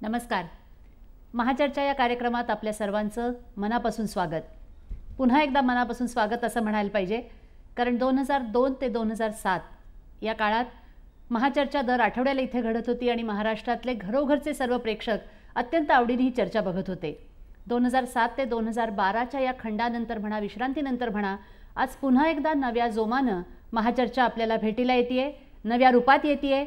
नमस्कार. महाचर्चा या कार्यक्रमात आपल्या सर्वांचं मनापासून स्वागत. पुन्हा एकदा मनापासून स्वागत असं म्हणायला पाहिजे, कारण 2002 ते 2007 या काळात महाचर्चा दर आठवड्याला इथे घडत होती आणि महाराष्ट्रातले घरोघरचे सर्व प्रेक्षक अत्यंत आवडीने ही चर्चा बघत होते. 2007 ते 2012च्या या खंडानंतर म्हणा, विश्रांतीनंतर म्हणा, आज पुन्हा एकदा नव्या जोमानं महाचर्चा आपल्याला भेटीला येतेय, नव्या रूपात येतेय,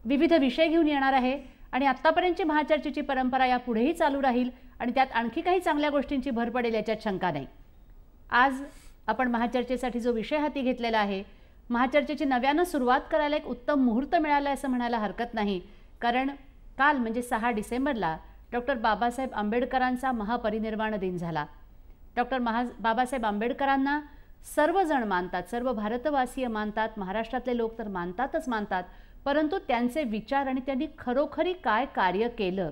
विविध विषय घेऊन येणार आहे आणि आत्तापर्यंतची महाचर्चेची परंपरा यापुढेही चालू राहील आणि त्यात आणखी काही चांगल्या गोष्टींची भर पडेल याच्यात शंका नाही. आज आपण महाचर्चेसाठी जो विषय हाती घेतलेला आहे, महाचर्चेची नव्यानं सुरुवात करायला एक उत्तम मुहूर्त मिळाला असं म्हणायला हरकत नाही, कारण काल म्हणजे 6 डिसेंबरला डॉक्टर बाबासाहेब आंबेडकरांचा महापरिनिर्वाण दिन झाला. बाबासाहेब आंबेडकरांना सर्वजण मानतात, सर्व भारतवासीय मानतात, महाराष्ट्रातले लोक तर मानतातच मानतात, परंतु त्यांचे विचार आणि त्यांनी खरोखरी काय कार्य केलं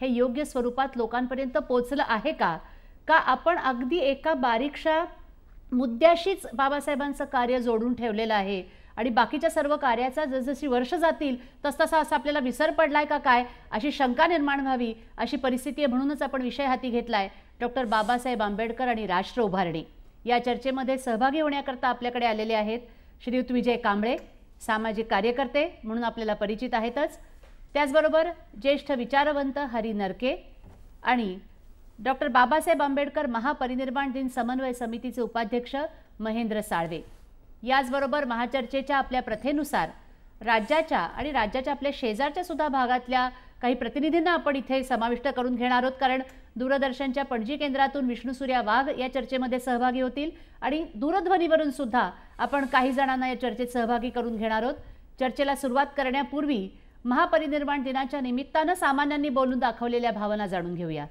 हे योग्य स्वरूपात लोकांपर्यंत पोचलं आहे का आपण अगदी एका बारीकशा मुद्द्याशीच बाबासाहेबांचं कार्य जोडून ठेवलेलं आहे आणि बाकीच्या सर्व कार्याचा जसजशी वर्ष जातील तसतसा असं आपल्याला विसर पडलाय का काय अशी शंका निर्माण व्हावी अशी परिस्थिती आहे. म्हणूनच आपण विषय हाती घेतलाय डॉक्टर बाबासाहेब आंबेडकर आणि राष्ट्र उभारणी. या चर्चेमध्ये सहभागी होण्याकरता आपल्याकडे आलेले आहेत श्रीयुत विजय कांबळे, सामाजिक कार्यकर्ते म्हणून आपल्याला परिचित आहेतच, त्याचबरोबर ज्येष्ठ विचारवंत हरी नरके आणि डॉक्टर बाबासाहेब आंबेडकर महापरिनिर्वाण दिन समन्वय समितीचे उपाध्यक्ष महेंद्र साळवे. याचबरोबर महाचर्चेच्या आपल्या प्रथेनुसार राज्याच्या आणि राज्याच्या आपल्या शेजारच्या सुद्धा भागातल्या काही प्रतिनिधींना आपण इथे समाविष्ट करून घेणार आहोत, कारण दूरदर्शनच्या पणजी केंद्रातून विष्णुसूर्या वाघ या चर्चेमध्ये सहभागी होतील आणि दूरध्वनीवरून सुद्धा आपण काही जणांना या चर्चेत सहभागी करून घेणार आहोत. चर्चेला सुरुवात करण्यापूर्वी महापरिनिर्वाण दिनाच्या निमित्तानं सामान्यांनी बोलून दाखवलेल्या भावना जाणून घेऊया.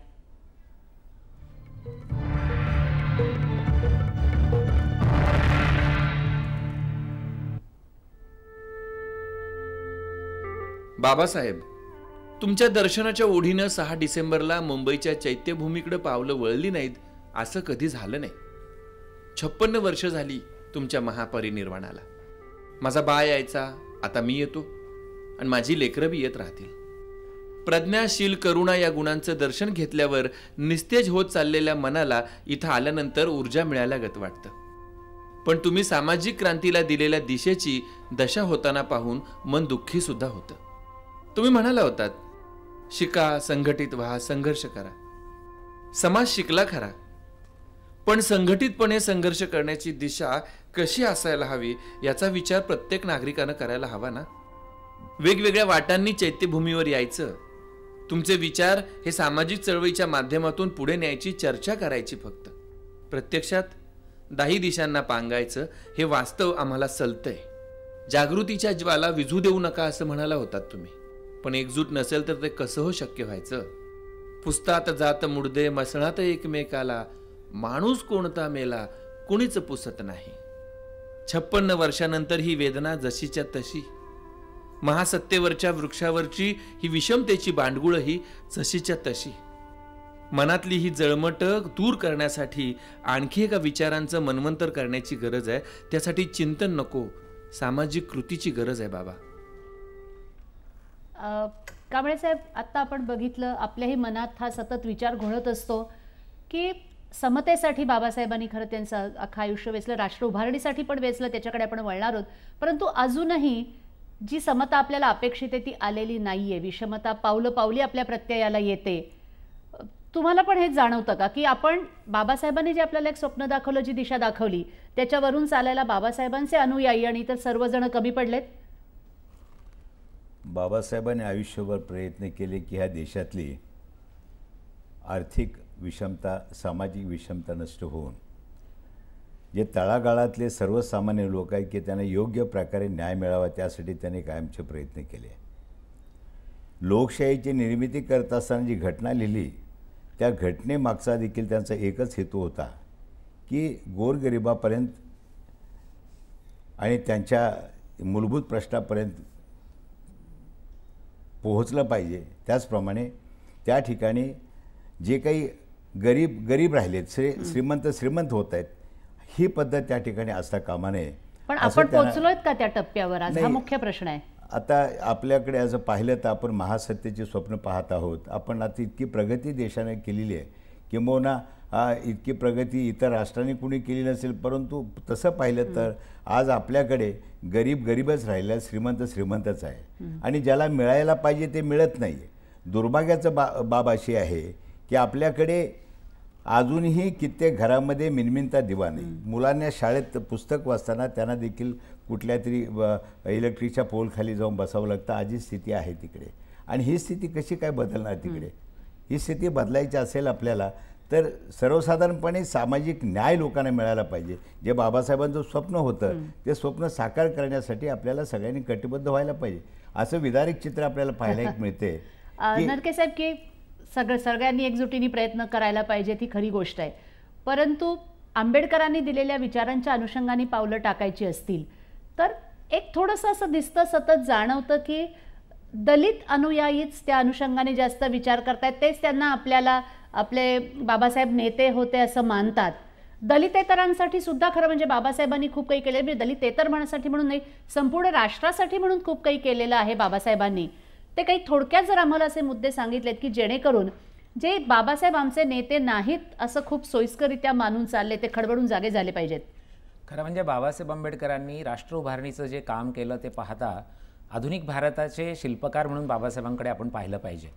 बाबासाहेब, तुमच्या दर्शनाच्या ओढीनं 6 डिसेंबरला मुंबईच्या चैत्यभूमीकडे पावलं वळली नाहीत असं कधी झालं नाही. 56 वर्ष झाली तुमच्या महापरिनिर्वाणाला. माझा बा यायचा, आता मी येतो आणि माझी लेकरं बी येत राहतील. प्रज्ञाशील करुणा या गुणांचं दर्शन घेतल्यावर निस्तेज होत चाललेल्या मनाला इथं आल्यानंतर ऊर्जा मिळाल्यागत वाटतं. पण तुम्ही सामाजिक क्रांतीला दिलेल्या दिशेची दशा होताना पाहून मन दुःखी सुद्धा होतं. तुम्ही म्हणाला होतात, शिका, संघटित व्हा, संघर्ष करा. समाज शिकला खरा, पण संघटितपणे संघर्ष करण्याची दिशा कशी असायला हवी याचा विचार प्रत्येक नागरिकानं करायला हवा ना. वेगवेगळ्या वाटांनी चैत्यभूमीवर यायचं, तुमचे विचार हे सामाजिक चळवळीच्या माध्यमातून पुढे न्यायची चर्चा करायची. फक्त प्रत्यक्षात 10 दिशांना पांगायचं हे वास्तव आम्हाला सलतंय. जागृतीच्या ज्वाला विझू देऊ नका असं म्हणाला होतात तुम्ही, पण एकजूट नसेल तर ते कसं हो शक्य व्हायचं. पुसतात जात मुडदे मसणात एकमेकाला, माणूस कोणता मेला कुणीच पुसत नाही. 56 वर्षानंतर ही वेदना जशीच्या तशी, महासत्तेवरच्या वृक्षावरची ही विषमतेची बांडगुळ ही जशीच्या तशी. मनातली ही जळमट दूर करण्यासाठी आणखी एका विचारांचं मनवंतर करण्याची गरज आहे. त्यासाठी चिंतन नको, सामाजिक कृतीची गरज आहे बाबा. कांबळे साहेब, आता आपण बघितलं आपल्याही मनात हा सतत विचार घोळत असतो की समतेसाठी बाबासाहेबांनी खरं त्यांचं अख्खं आयुष्य वेचलं, राष्ट्र उभारणीसाठी पण वेचलं, त्याच्याकडे आपण वळणार आहोत. परंतु अजूनही जी समता आपल्याला अपेक्षित आहे ती आलेली नाहीये. विषमता पावलं पावली आपल्या प्रत्ययाला येते. तुम्हाला पण हेच जाणवतं का की आपण बाबासाहेबांनी जे आपल्याला एक स्वप्न दाखवलं, जी दिशा दाखवली, त्याच्यावरून चालायला बाबासाहेबांचे अनुयायी आणि इतर सर्वजण कमी पडलेत? बाबासाहेबांनी आयुष्यभर प्रयत्न केले की ह्या देशातली आर्थिक विषमता, सामाजिक विषमता नष्ट होऊन जे तळागाळातले सर्वसामान्य लोक आहेत की त्यांना योग्य प्रकारे न्याय मिळावा त्यासाठी त्यांनी कायमचे प्रयत्न केले. लोकशाहीची निर्मिती करत असताना जी घटना लिहिली त्या घटनेमागचा देखील त्यांचा एकच हेतू होता की गोरगरिबापर्यंत आणि त्यांच्या मूलभूत प्रश्नापर्यंत पोहोचलं पाहिजे. त्याचप्रमाणे त्या ठिकाणी जे काही गरीब राहिलेत, श्रीमंत होत आहेत, ही पद्धत त्या ठिकाणी असता कामा नये. पण आपण पोहोचलोय का त्या टप्प्यावर? आज हा मुख्य प्रश्न आहे. आता आपल्याकडे असं पाहिलं तर आपण महासत्तेचे स्वप्न पाहत आहोत. आपण आता इतकी प्रगती देशाने केलेली आहे, किंबहुना इतकी प्रगती इतर राष्ट्रांनी कुणी केली नसेल, परंतु तसं पाहिलं तर आज आपल्याकडे गरीब गरीबच राहिला, श्रीमंत श्रीमंतच आहे आणि ज्याला मिळायला पाहिजे ते मिळत नाही. दुर्भाग्याचं बाब अशी आहे की आपल्याकडे अजूनही कित्येक घरामध्ये मिनमिनता दिवा नाही. मुलांना शाळेत पुस्तक वाचताना त्यांना देखील कुठल्या तरी इलेक्ट्रिकच्या पोलखाली जाऊन बसावं लागतं. आजी स्थिती आहे तिकडे, आणि ही स्थिती कशी काय बदलणार तिकडे? ही स्थिती बदलायची असेल आपल्याला तर सर्वसाधारणपणे सामाजिक न्याय लोकांना मिळायला पाहिजे. जे बाबासाहेबांचं स्वप्न होतं ते स्वप्न साकार करण्यासाठी आपल्याला सगळ्यांनी कटिबद्ध व्हायला पाहिजे. असं विदारक चित्र आपल्याला पाहायला मिळते. नरके साहेब की सगळ्यांनी एकजुटीने प्रयत्न करायला पाहिजे, ती खरी गोष्ट आहे. परंतु आंबेडकरांनी दिलेल्या विचारांच्या अनुषंगाने पावलं टाकायची असतील तर एक थोडंसं असं दिसतं, सतत जाणवतं की दलित अनुयायीच त्या अनुषंगाने जास्त विचार करतायत. तेच त्यांना आपल्याला आपले बाबासाहेब नेते होते असं मानतात. दलितेतरांसाठी सुद्धा खरं म्हणजे बाबासाहेबांनी खूप काही केलं. म्हणजे दलितेतर म्हणण्यासाठी म्हणून नाही, संपूर्ण राष्ट्रासाठी म्हणून खूप काही केलेलं आहे बाबासाहेबांनी. ते काही थोडक्यात जर आम्हाला असे मुद्दे सांगितलेत की जेणेकरून जे बाबासाहेब आमचे नेते नाहीत असं खूप सोयीस्कररित्या मानून चालले ते खडबडून जागे झाले पाहिजेत. खरं म्हणजे बाबासाहेब आंबेडकरांनी राष्ट्र उभारणीचं जे काम केलं ते पाहता आधुनिक भारताचे शिल्पकार म्हणून बाबासाहेबांकडे आपण पाहिलं पाहिजे.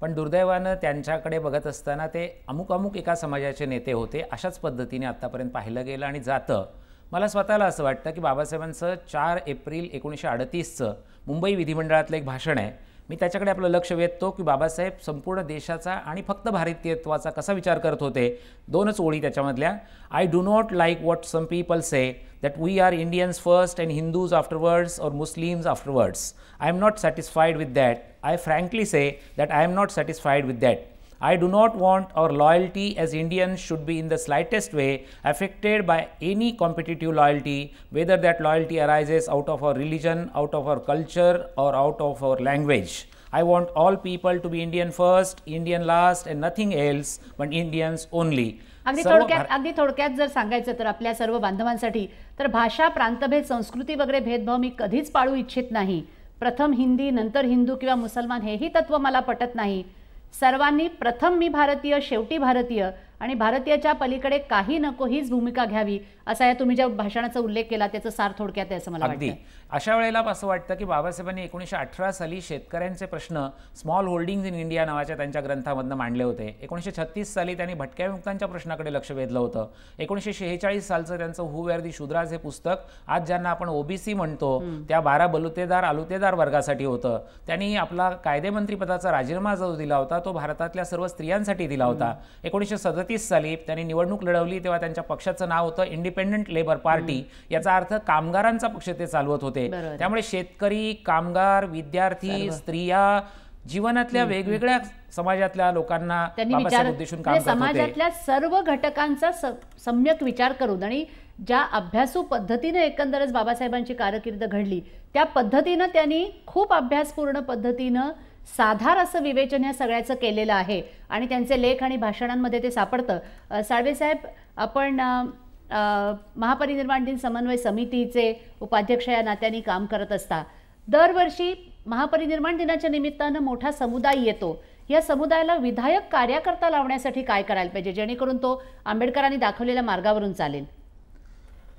पण दुर्दैवानं त्यांच्याकडे बघत असताना ते अमुक एका समाजाचे नेते होते अशाच पद्धतीने आत्तापर्यंत पाहिलं गेलं आणि जातं. मला स्वतःला असं वाटतं की बाबासाहेबांचं 4 एप्रिल 1938चं मुंबई विधिमंडळातलं एक भाषण आहे. मी त्याच्याकडे आपलं लक्ष वेधतो की बाबासाहेब संपूर्ण देशाचा आणि फक्त भारतीयत्वाचा कसा विचार करत होते. 2च ओळी त्याच्यामधल्या, I do not like what some people say that we are Indians first and Hindus afterwards or Muslims afterwards. I am not satisfied with that. I frankly say that I am not satisfied with that. I do not want our loyalty as Indians should be in the slightest way affected by any competitive loyalty, whether that loyalty arises out of our religion, out of our culture or out of our language. I want all people to be Indian first, Indian last and nothing else but Indians only. अगदी थोडक्यात जर सांगायचं तर आपल्या सर्व बांधवांसाठी तर भाषा, प्रांतभेद, संस्कृती वगैरे भेदभाव मी कधीच पाळू इच्छित नाही. प्रथम हिंदी नंतर हिंदू किंवा मुसलमान हेही तत्व मला पटत नाही. सर्वांनी प्रथम मी भारतीय शेवटी भारतीय आणि भारतीयाच्या पलीकडे काही नको हीच भूमिका घ्यावी असा या तुम्ही ज्या भाषणाचा उल्लेख केला त्याचं सार थोडक्यात आहे असं मला वाटतं. अशा वेळेला असं वाटतं की बाबासाहेबांनी 1918 साली शेतकऱ्यांचे प्रश्न स्मॉल होल्डिंग्ज इन इंडिया नावाच्या त्यांच्या ग्रंथामधनं मांडले होते. 1936 साली त्यांनी भटक्या विमुक्तांच्या प्रश्नाकडे लक्ष वेधलं होतं. 1946 सालचं त्यांचं हू वेअर दी शूद्राज हे पुस्तक आज ज्यांना आपण ओबीसी म्हणतो त्या 12 बलुतेदार आलुतेदार वर्गासाठी होतं. त्यांनी आपला कायदेमंत्रीपदाचा राजीनामा जो दिला होता तो भारतातल्या सर्व स्त्रियांसाठी दिला होता. 1937 साली त्यांनी निवडणूक लढवली तेव्हा त्यांच्या पक्षाचं नाव होतं इंडिपेंडंट लेबर पार्टी. याचा अर्थ कामगारांचा पक्ष ते चालवत होते. त्यामुळे शेतकरी, काम्गार, विद्यार्थी, स्त्रिया, जीवनातल्या वेगवेगळ्या समाजातल्या लोकांना बाबासाहेब उद्देशून काम करत होते. समाजातल्या सर्व घटकांचा सम्यक विचार करून आणि ज्या अभ्यासू पद्धतीने एकंदरच बाबासाहेबांची कारकीर्द घडली त्या पद्धतीनं त्यांनी खूप अभ्यासपूर्ण पद्धतीनं साधार असं विवेचन या सगळ्याचं केलेलं आहे आणि त्यांचे लेख आणि भाषणांमध्ये ते सापडतं. साळवेसाहेब, आपण महापरिनिर्वाण दिन समन्वय समितीचे उपाध्यक्ष या नात्याने काम करत असता. दरवर्षी महापरिनिर्वाण दिनाच्या निमित्तानं मोठा समुदाय येतो. या समुदायाला विधायक कार्यकर्ता लावण्यासाठी काय करायला पाहिजे जेणेकरून तो आंबेडकरांनी दाखवलेल्या मार्गावरून चालेल?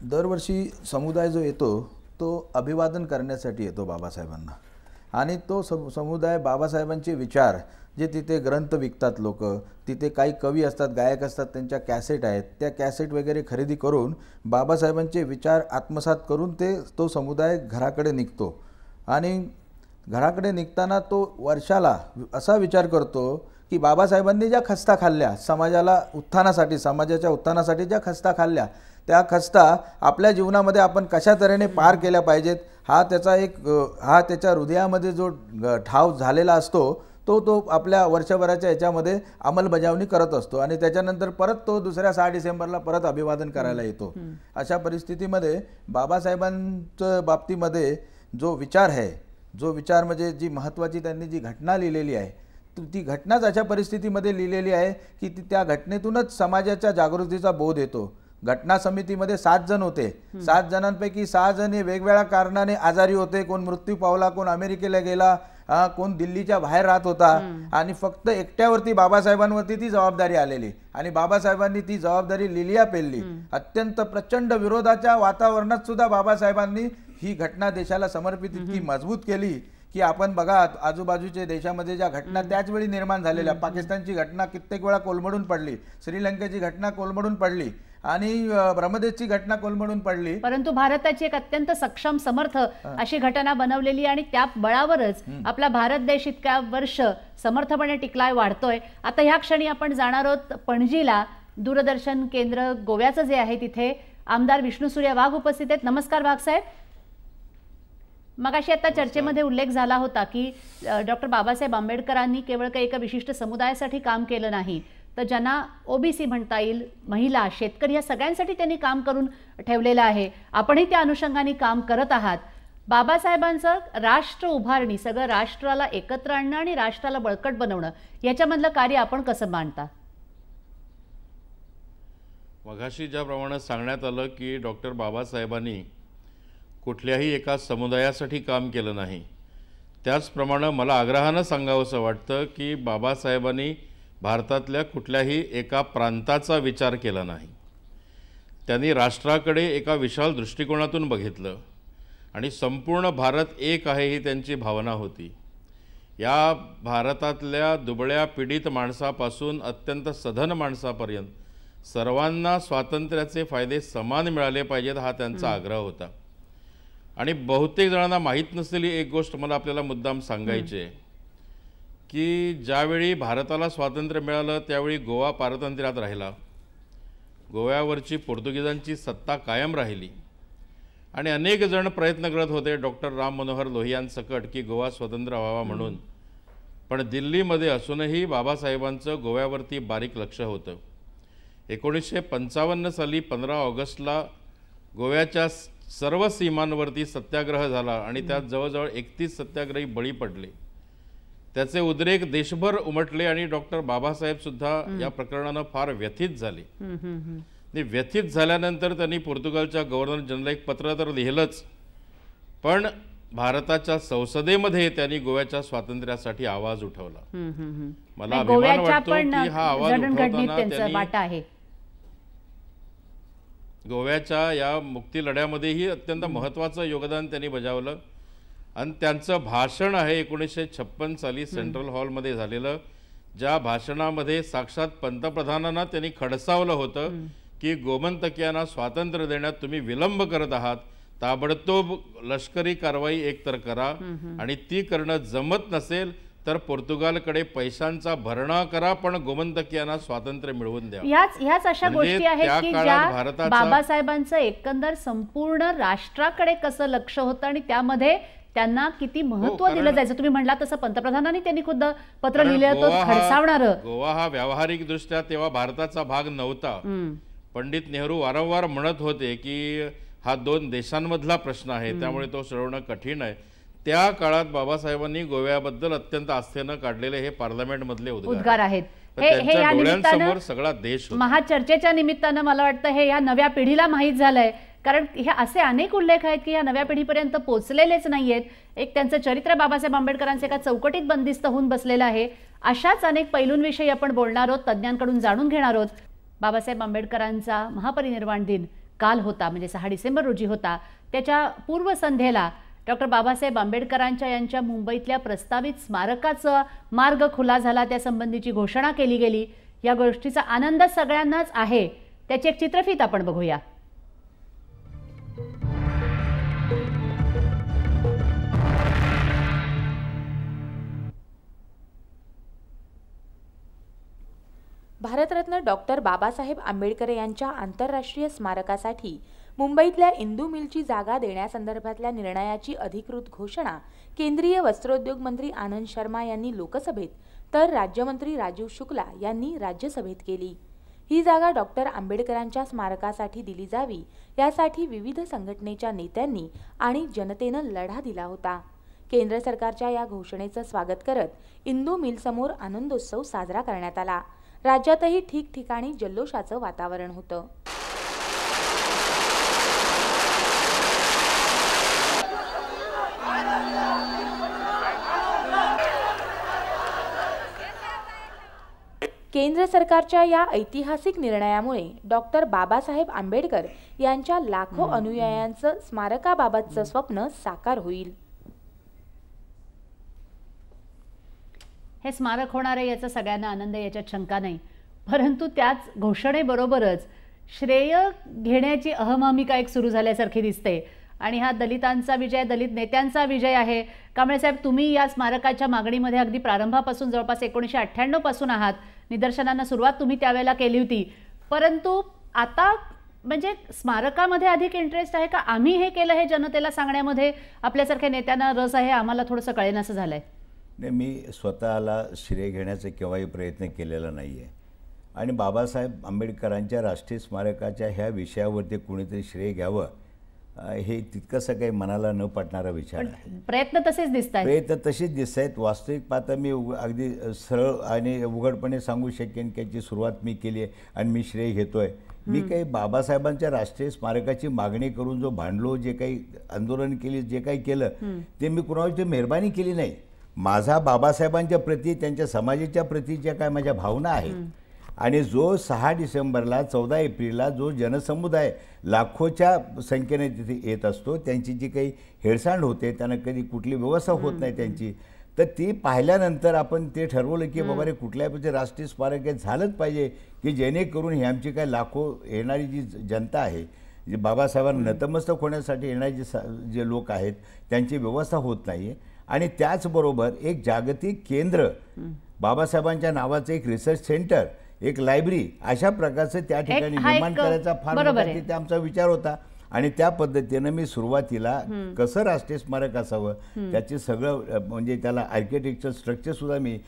दरवर्षी समुदाय जो येतो तो अभिवादन करण्यासाठी येतो बाबासाहेबांना आणि तो समुदाय बाबासाहेबांचे विचार जे तिथे ग्रंथ विकतात लोक, तिथे काही कवी असतात, गायक असतात, त्यांच्या कॅसेट आहेत, त्या कॅसेट वगैरे खरेदी करून बाबासाहेबांचे विचार आत्मसात करून तो समुदाय घराकडे निघतो आणि घराकडे निघताना तो वर्षाला असा विचार करतो की बाबासाहेबांनी ज्या खस्ता खाल्ल्या समाजाला उत्थानासाठी, समाजाच्या उत्थानासाठी ज्या खस्ता खाल्ल्या त्या खस्ता आपल्या जीवनामध्ये आपण कशा तऱ्हेने पार केल्या पाहिजेत हा त्याच्या हृदयामध्ये जो ठाव झालेला असतो तो आपल्या वर्षभराच्या याच्यामध्ये अंमलबजावणी करत असतो आणि त्याच्यानंतर परत तो दुसऱ्या 6 डिसेंबरला परत अभिवादन करायला येतो. अशा परिस्थितीमध्ये बाबासाहेबांच्या बाबतीमध्ये जो विचार आहे, जो विचार म्हणजे जी महत्त्वाची त्यांनी जी घटना लिहिलेली आहे ती घटनाच अशा परिस्थितीमध्ये लिहिलेली आहे की त्या घटनेतूनच समाजाच्या जागृतीचा बोध येतो. घटना समितीमध्ये 7 जण होते. 7 जणांपैकी 6 जण हे वेगवेगळ्या कारणाने आजारी होते. कोण मृत्यू पावला, कोण अमेरिकेला गेला, कोण दिल्लीच्या बाहेर राहत होता. आणि फक्त एकट्यावरती बाबासाहेबांवरती ती जबाबदारी आलेली आणि बाबासाहेबांनी ती जबाबदारी लिलिया पेलली. अत्यंत प्रचंड विरोधाच्या वातावरणात सुद्धा बाबासाहेबांनी ही घटना देशाला समर्पित इतकी मजबूत केली की आपण बघा आजूबाजूच्या देशामध्ये ज्या घटना त्याच वेळी निर्माण झालेल्या, पाकिस्तानची घटना कित्येक वेळा कोलमडून पडली, श्रीलंकेची घटना कोलमडून पडली आणि ब्रह्मदेशची घटना कोलमडून पडली, परंतु भारताची एक अत्यंत सक्षम समर्थ अशी घटना बनवलेली आणि त्या बळावरच आपला भारत देश इतक्या वर्ष समर्थपणे टिकलाय, वाढतोय. आता ह्या क्षणी आपण जाणार आहोत पणजीला. दूरदर्शन केंद्र गोव्याचं जे आहे तिथे आमदार विष्णुसूर्य वाघ उपस्थित आहेत. नमस्कार वाघ साहेब. मगाशी आता चर्चेमध्ये उल्लेख झाला होता की डॉक्टर बाबासाहेब आंबेडकरांनी केवळ काही एका विशिष्ट समुदायासाठी काम केलं नाही, तर ज्यांना ओबीसी म्हणता येईल, महिला, शेतकरी या सगळ्यांसाठी त्यांनी काम करून ठेवलेलं आहे. आपणही त्या अनुषंगाने काम करत आहात. बाबासाहेबांचं राष्ट्र उभारणी, सगळं राष्ट्राला एकत्र आणणं आणि राष्ट्राला बळकट बनवणं याच्यामधलं कार्य आपण कसं मांडता? मगाशी ज्याप्रमाणे सांगण्यात आलं की डॉक्टर बाबासाहेबांनी कुठल्याही एका समुदायासाठी काम केलं नाही, त्याचप्रमाणे मला आग्रहानं सांगावंसं वाटतं की बाबासाहेबांनी भारतातल्या कुठल्याही एका प्रांताचा विचार केला नाही. त्यांनी राष्ट्राकडे एका विशाल दृष्टिकोनातून बघितलं आणि संपूर्ण भारत एक आहे ही त्यांची भावना होती. या भारतातल्या दुबळ्या पीडित माणसापासून अत्यंत सधन माणसापर्यंत सर्वांना स्वातंत्र्याचे फायदे समान मिळाले पाहिजेत हा त्यांचा आग्रह होता. आणि बहुतेक जणांना माहीत नसलेली एक गोष्ट मला आपल्याला मुद्दाम सांगायची आहे की ज्यावेळी भारताला स्वातंत्र्य मिळालं त्यावेळी गोवा पारतंत्र्यात राहिला, गोव्यावरची पोर्तुगीजांची सत्ता कायम राहिली आणि अनेक जण प्रयत्न करत होते डॉक्टर राम मनोहर लोहियांसकट की गोवा स्वतंत्र व्हावा म्हणून. पण दिल्लीमध्ये असूनही बाबासाहेबांचं गोव्यावरती बारीक लक्ष होतं. 1955 साली 15 ऑगस्टला गोव्याच्या सर्व सीमांवरती सत्याग्रह झाला आणि त्यात जवळजवळ 31 सत्याग्रही बळी पडले. त्याचे उद्रेक देशभर उमटले आणि डॉक्टर बाबासाहेब सुद्धा या प्रकरणानं फार व्यथित झाले. व्यथित झाल्यानंतर त्यांनी पोर्तुगालच्या गव्हर्नर जनरल एक पत्र तर लिहिलंच, पण भारताच्या संसदेमध्ये त्यांनी गोव्याच्या स्वातंत्र्यासाठी आवाज उठवला. मला अभिमान वाटतो की हा आवाज उठवताना त्यांनी गोव्याच्या या मुक्ती लढ्यामध्येही अत्यंत महत्त्वाचं योगदान त्यांनी बजावलं. आणि त्यांचं भाषण आहे 1956 साली सेंट्रल हॉलमध्ये झालेलं, ज्या भाषणामध्ये साक्षात पंतप्रधानांना त्यांनी खडसावलं होतं की गोमंतकीयांना स्वातंत्र्य देण्यात तुम्ही विलंब करत आहात, ताबडतोब लष्करी कारवाई एकतर करा आणि ती करणं जमत नसेल तर पोर्तुगालकडे पैशांचा भरणा करा, पण गोमंतकीयांना स्वातंत्र्य मिळवून द्या. ह्याच अशा गोष्टी आहेत की ज्या बाबासाहेबांचं एकंदर संपूर्ण राष्ट्राकडे कसं लक्ष होतं आणि त्यामध्ये त्यांना किती महत्त्व दिलं जायचं. तुम्ही म्हटला तसं पंतप्रधानांनी त्यांनी खुद्द पत्र लिहिलं होतं खडसावणारं. गोवा हा व्यावहारिक दृष्ट्या तेव्हा भारताचा भाग नव्हता. पंडित नेहरू वारंवार म्हणत होते की हा 2 देशांमधला प्रश्न आहे, त्यामुळे तो सोडवणं कठीण आहे. त्या काळात बाबासाहेबांनी गोव्याबद्दल अत्यंत आस्थेनं काढलेले हे पार्लमेंटमधले उद्गार आहेत. हे या निमित्तानं सगळा देश महाचर्चेच्या निमित्तानं मला वाटतं हे या नव्या पिढीला माहीत झालंय, कारण हे असे अनेक उल्लेख आहेत की या नव्या पिढीपर्यंत पोहोचलेलेच नाहीयेत. एक त्यांचं चरित्र बाबासाहेब आंबेडकरांचे एका चौकटीत बंदिस्त होऊन बसलेलं आहे. अशाच अनेक पैलूंविषयी आपण बोलणार आहोत, तज्ज्ञांकडून जाणून घेणार आहोत. बाबासाहेब आंबेडकरांचा महापरिनिर्वाण दिन काल होता, म्हणजे 6 डिसेंबर रोजी होता. त्याच्या पूर्वसंध्येला डॉक्टर बाबासाहेब आंबेडकरांच्या यांच्या मुंबईतल्या प्रस्तावित स्मारकाचा मार्ग खुला झाला, त्यासंबंधीची घोषणा केली गेली. या गोष्टीचा आनंद सगळ्यांनाच आहे. त्याची एक चित्रफीत आपण बघूया. भारतरत्न डॉक्टर बाबासाहेब आंबेडकर यांच्या आंतरराष्ट्रीय स्मारकासाठी मुंबईतल्या इंदू मिलची जागा देण्यासंदर्भातल्या निर्णयाची अधिकृत घोषणा केंद्रीय वस्त्रोद्योग मंत्री आनंद शर्मा यांनी लोकसभेत तर राज्यमंत्री राजीव शुक्ला यांनी राज्यसभेत केली. ही जागा डॉक्टर आंबेडकरांच्या स्मारकासाठी दिली जावी यासाठी विविध संघटनेच्या नेत्यांनी आणि जनतेनं लढा दिला होता. केंद्र सरकारच्या या घोषणेचं स्वागत करत इंदू मिलसमोर आनंदोत्सव साजरा करण्यात आला. राज्यातही ठिकठिकाणी जल्लोषाचं वातावरण होतं. केंद्र सरकारच्या या ऐतिहासिक निर्णयामुळे डॉक्टर बाबासाहेब आंबेडकर यांच्या लाखो अनुयायांचं स्मारकाबाबतचं स्वप्न साकार होईल. हे स्मारक होणार आहे याचा सगळ्यांना आनंद आहे, याच्यात शंका नाही. परंतु त्याच घोषणेबरोबरच श्रेय घेण्याची अहमहमिका एक सुरू झाल्यासारखी दिसते आणि हा दलितांचा विजय, दलित नेत्यांचा विजय आहे. कांबळे साहेब, तुम्ही या स्मारकाच्या मागणीमध्ये अगदी प्रारंभापासून जवळपास 1998 पासून आहात. निदर्शनांना सुरुवात तुम्ही त्यावेळेला केली होती. परंतु आता म्हणजे स्मारकामध्ये अधिक इंटरेस्ट आहे का आम्ही हे केलं हे जनतेला सांगण्यामध्ये आपल्यासारख्या नेत्यांना रस आहे? आम्हाला थोडंसं कळेनासं झालंय. नाही, मी स्वतःला श्रेय घेण्याचा केव्हाही प्रयत्न केलेला नाही आहे आणि बाबासाहेब आंबेडकरांच्या राष्ट्रीय स्मारकाच्या ह्या विषयावरती कुणीतरी श्रेय घ्यावं हे तितकंसं काही मनाला न पटणारा विचार आहे. प्रयत्न तसेच दिसत आहेत. प्रयत्न तसेच दिसत आहेत. वास्तविक पाहता मी अगदी सरळ आणि उघडपणे सांगू शकेन की याची सुरुवात मी केली आहे आणि मी श्रेय घेतोय. मी काही बाबासाहेबांच्या राष्ट्रीय स्मारकाची मागणी करून जो भांडलो, जे काही आंदोलन केली, जे काही केलं ते मी कुणाची मेहरबानी केली नाही. माझा बाबासाहेबांच्या प्रती, त्यांच्या समाजाच्या प्रती ज्या काय माझ्या भावना आहेत आणि जो 6 डिसेंबरला 14 एप्रिलला जो जनसमुदाय लाखोच्या संख्येने तिथे येत असतो, त्यांची जी काही हेळसांड होते, त्यांना कधी कुठली व्यवस्था होत नाही त्यांची, तर ती पाहिल्यानंतर आपण ते ठरवलं की बाबा रे कुठल्याही राष्ट्रीय स्मारक झालंच पाहिजे की जेणेकरून ही आमची काय लाखो येणारी जी जनता आहे, जी बाबासाहेबांना नतमस्तक होण्यासाठी येणारे जे लोक आहेत त्यांची व्यवस्था होत नाही आहे. आणि त्याचबरोबर एक जागतिक केंद्र, बाबासाहेबांच्या नावाचं एक रिसर्च सेंटर, एक लायब्ररी अशा प्रकारचं त्या ठिकाणी निर्माण करायचा फार मोठा तिथे आमचा विचार होता. आणि त्या पद्धतीनं मी सुरुवातीला कसं राष्ट्रीय स्मारक असावं त्याचे सगळं म्हणजे त्याला आर्किटेक्चर स्ट्रक्चर सुद्धा मी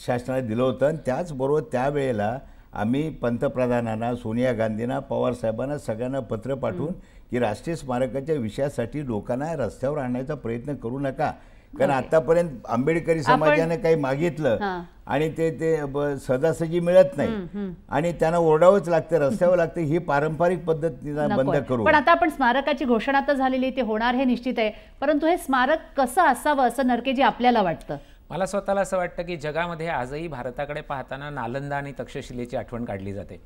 शासनाला दिलं होतं. आणि त्याचबरोबर त्यावेळेला आम्ही पंतप्रधानांना, सोनिया गांधींना, पवार साहेबांना सगळ्यांना पत्र पाठवून की राष्ट्रीय स्मारकाच्या विषयासाठी लोकांना रस्त्यावर आणण्याचा प्रयत्न करू नका. कारण आतापर्यंत आंबेडकरी समाजाने काही मागितलं आणि ते सहजासहजी मिळत नाही आणि त्यांना ओरडावंच लागतं, रस्त्यावर लागतं. ही पारंपरिक पद्धत बंद करू. पण आता आपण स्मारकाची घोषणा तर झालेली, ते होणार हे निश्चित आहे. परंतु हे स्मारक कसं असावं असं नरकेजी आपल्याला वाटतं? मला स्वतःला असं वाटतं की जगामध्ये आजही भारताकडे पाहताना नालंदा आणि तक्षशिलेची आठवण काढली जाते.